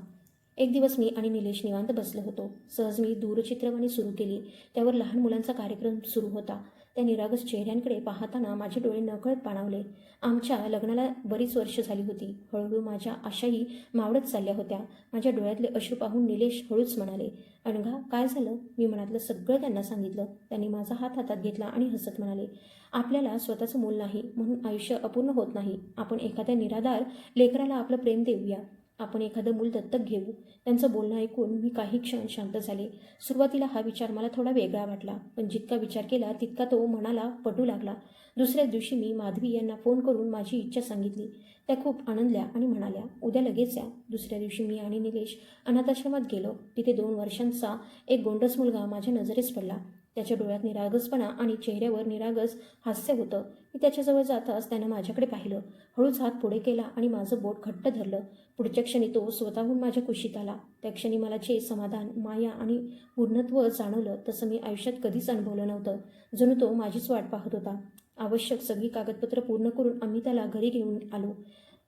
एक दिवस मी आणि निलेश निवांत बसलो होतो. सहज मी दूरचित्रवाणी सुरू केली. त्यावर लहान मुलांचा कार्यक्रम सुरू होता. त्या निरागस चेहऱ्यांकडे पाहताना माझे डोळे नकळत पाणावले. आमच्या लग्नाला बरीच वर्ष झाली होती. हळूहळू माझ्या आशाही मावळत चालल्या होत्या. माझ्या डोळ्यातले अश्रू पाहून निलेश हळूच म्हणाले, "अनघा, काय झालं?" मी मनातलं सगळं त्यांना सांगितलं. त्यांनी माझा हात हातात घेतला आणि हसत म्हणाले, "आपल्याला स्वतःचं मूल नाही म्हणून आयुष्य अपूर्ण होत नाही. आपण एखाद्या निराधार लेकराला आपलं प्रेम देऊया. आपण एखादं मूल दत्तक घेऊ." त्यांचं बोलणं ऐकून मी काही क्षण शांत झाले. सुरुवातीला हा विचार मला थोडा वेगळा वाटला, पण जितका विचार केला तितका तो मनाला पटू लागला. दुसऱ्याच दिवशी मी माधवी यांना फोन करून माझी इच्छा सांगितली. त्या खूप आनंदल्या आणि म्हणाल्या, "उद्या लगेच या." दुसऱ्या दिवशी मी आणि निलेश अनाथाश्रमात गेलो. तिथे 2 वर्षांचा एक गोंडस मुलगा माझ्या नजरेस पडला. त्याच्या डोळ्यात निरागसपणा आणि चेहऱ्यावर निरागस हास्य होतं. मी त्याच्याजवळ जाताच त्यानं माझ्याकडे पाहिलं. हळूच हात पुढे केला आणि माझं बोट घट्ट धरलं. पुढच्या क्षणी तो स्वतःहून माझ्या कुशीत आला. त्या क्षणी मला जे समाधान, माया आणि पूर्णत्व जाणवलं तसं मी आयुष्यात कधीच अनुभवलं नव्हतं. जणू तो माझीच वाट पाहत होता. आवश्यक सगळी कागदपत्र पूर्ण करून आम्ही त्याला घरी घेऊन आलो.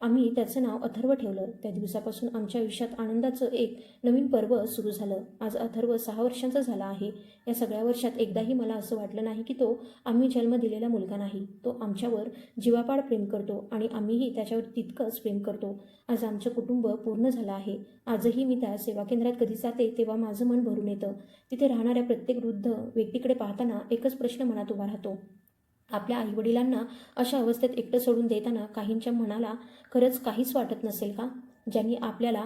आम्ही त्याचं नाव अथर्व ठेवलं. त्या दिवसापासून आमच्या आयुष्यात आनंदाचं एक नवीन पर्व सुरू झालं. आज अथर्व 6 वर्षांचा झाला आहे. या सगळ्या वर्षात एकदाही मला असं वाटलं नाही की तो आम्ही जन्म दिलेला मुलगा नाही. तो आमच्यावर जीवापाड प्रेम करतो आणि आम्हीही त्याच्यावर तितकंच प्रेम करतो. आज आमचं कुटुंब पूर्ण झालं आहे. आजही मी त्या सेवा केंद्रात कधी जाते तेव्हा माझं मन भरून येतं. तिथे राहणाऱ्या प्रत्येक वृद्ध व्यक्तीकडे पाहताना एकच प्रश्न मनात उभा राहतो. आपल्या आईवडिलांना अशा अवस्थेत एकटं सोडून देताना काहींच्या मनाला खरंच काहीच वाटत नसेल का? ज्यांनी आपल्याला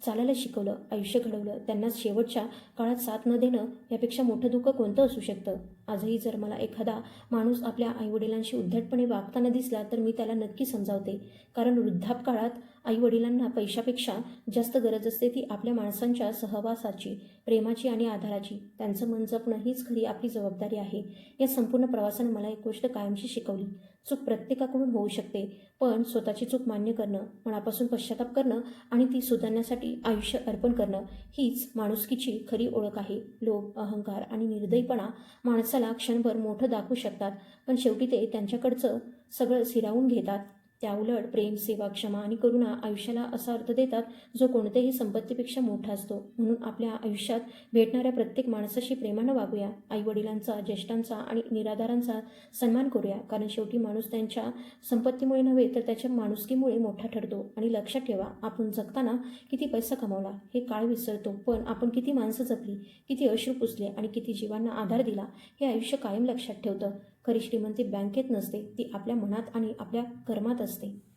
चालायला शिकवलं, आयुष्य घडवलं, त्यांना शेवटच्या काळात साथ न देणं यापेक्षा मोठं दुःख कोणतं असू शकतं? आजही जर मला एखादा माणूस आपल्या आईवडिलांशी उद्धटपणे वागताना दिसला तर मी त्याला नक्की समजावते. कारण वृद्धापकाळात आईवडिलांना पैशापेक्षा जास्त गरज असते ती आपल्या माणसांच्या सहवासाची, प्रेमाची आणि आधाराची. त्यांचं मन जपणं हीच खरी आपली जबाबदारी आहे. या संपूर्ण प्रवासानं मला एक गोष्ट कायमची शिकवली. चूक प्रत्येकाकडून होऊ शकते, पण स्वतःची चूक मान्य करणं, मनापासून पश्चाताप करणं आणि ती सुधारण्यासाठी आयुष्य अर्पण करणं हीच माणुसकीची खरी ओळख आहे. लोभ, अहंकार आणि निर्दयीपणा माणसाला क्षणभर मोठं दाखवू शकतात, पण शेवटी ते त्यांच्याकडचं सगळं हिरावून घेतात. त्याउलट प्रेम, सेवा, क्षमा आणि करुणा आयुष्याला असा अर्थ देतात जो कोणत्याही संपत्तीपेक्षा मोठा असतो. म्हणून आपल्या आयुष्यात भेटणाऱ्या प्रत्येक माणसाशी प्रेमानं वागूया. आईवडिलांचा, ज्येष्ठांचा आणि निराधारांचा सन्मान करूया. कारण शेवटी माणूस त्यांच्या संपत्तीमुळे नव्हे तर त्याच्या माणुसकीमुळे मोठा ठरतो. आणि लक्षात ठेवा, आपण जगताना किती पैसा कमावला हे काळ विसरतो, पण आपण किती माणसं जपली, किती अश्रू पुसले आणि किती जीवांना आधार दिला हे आयुष्य कायम लक्षात ठेवतं. खरी श्रीमंती बँकेत नसते, ती आपल्या मनात आणि आपल्या कर्मात असते.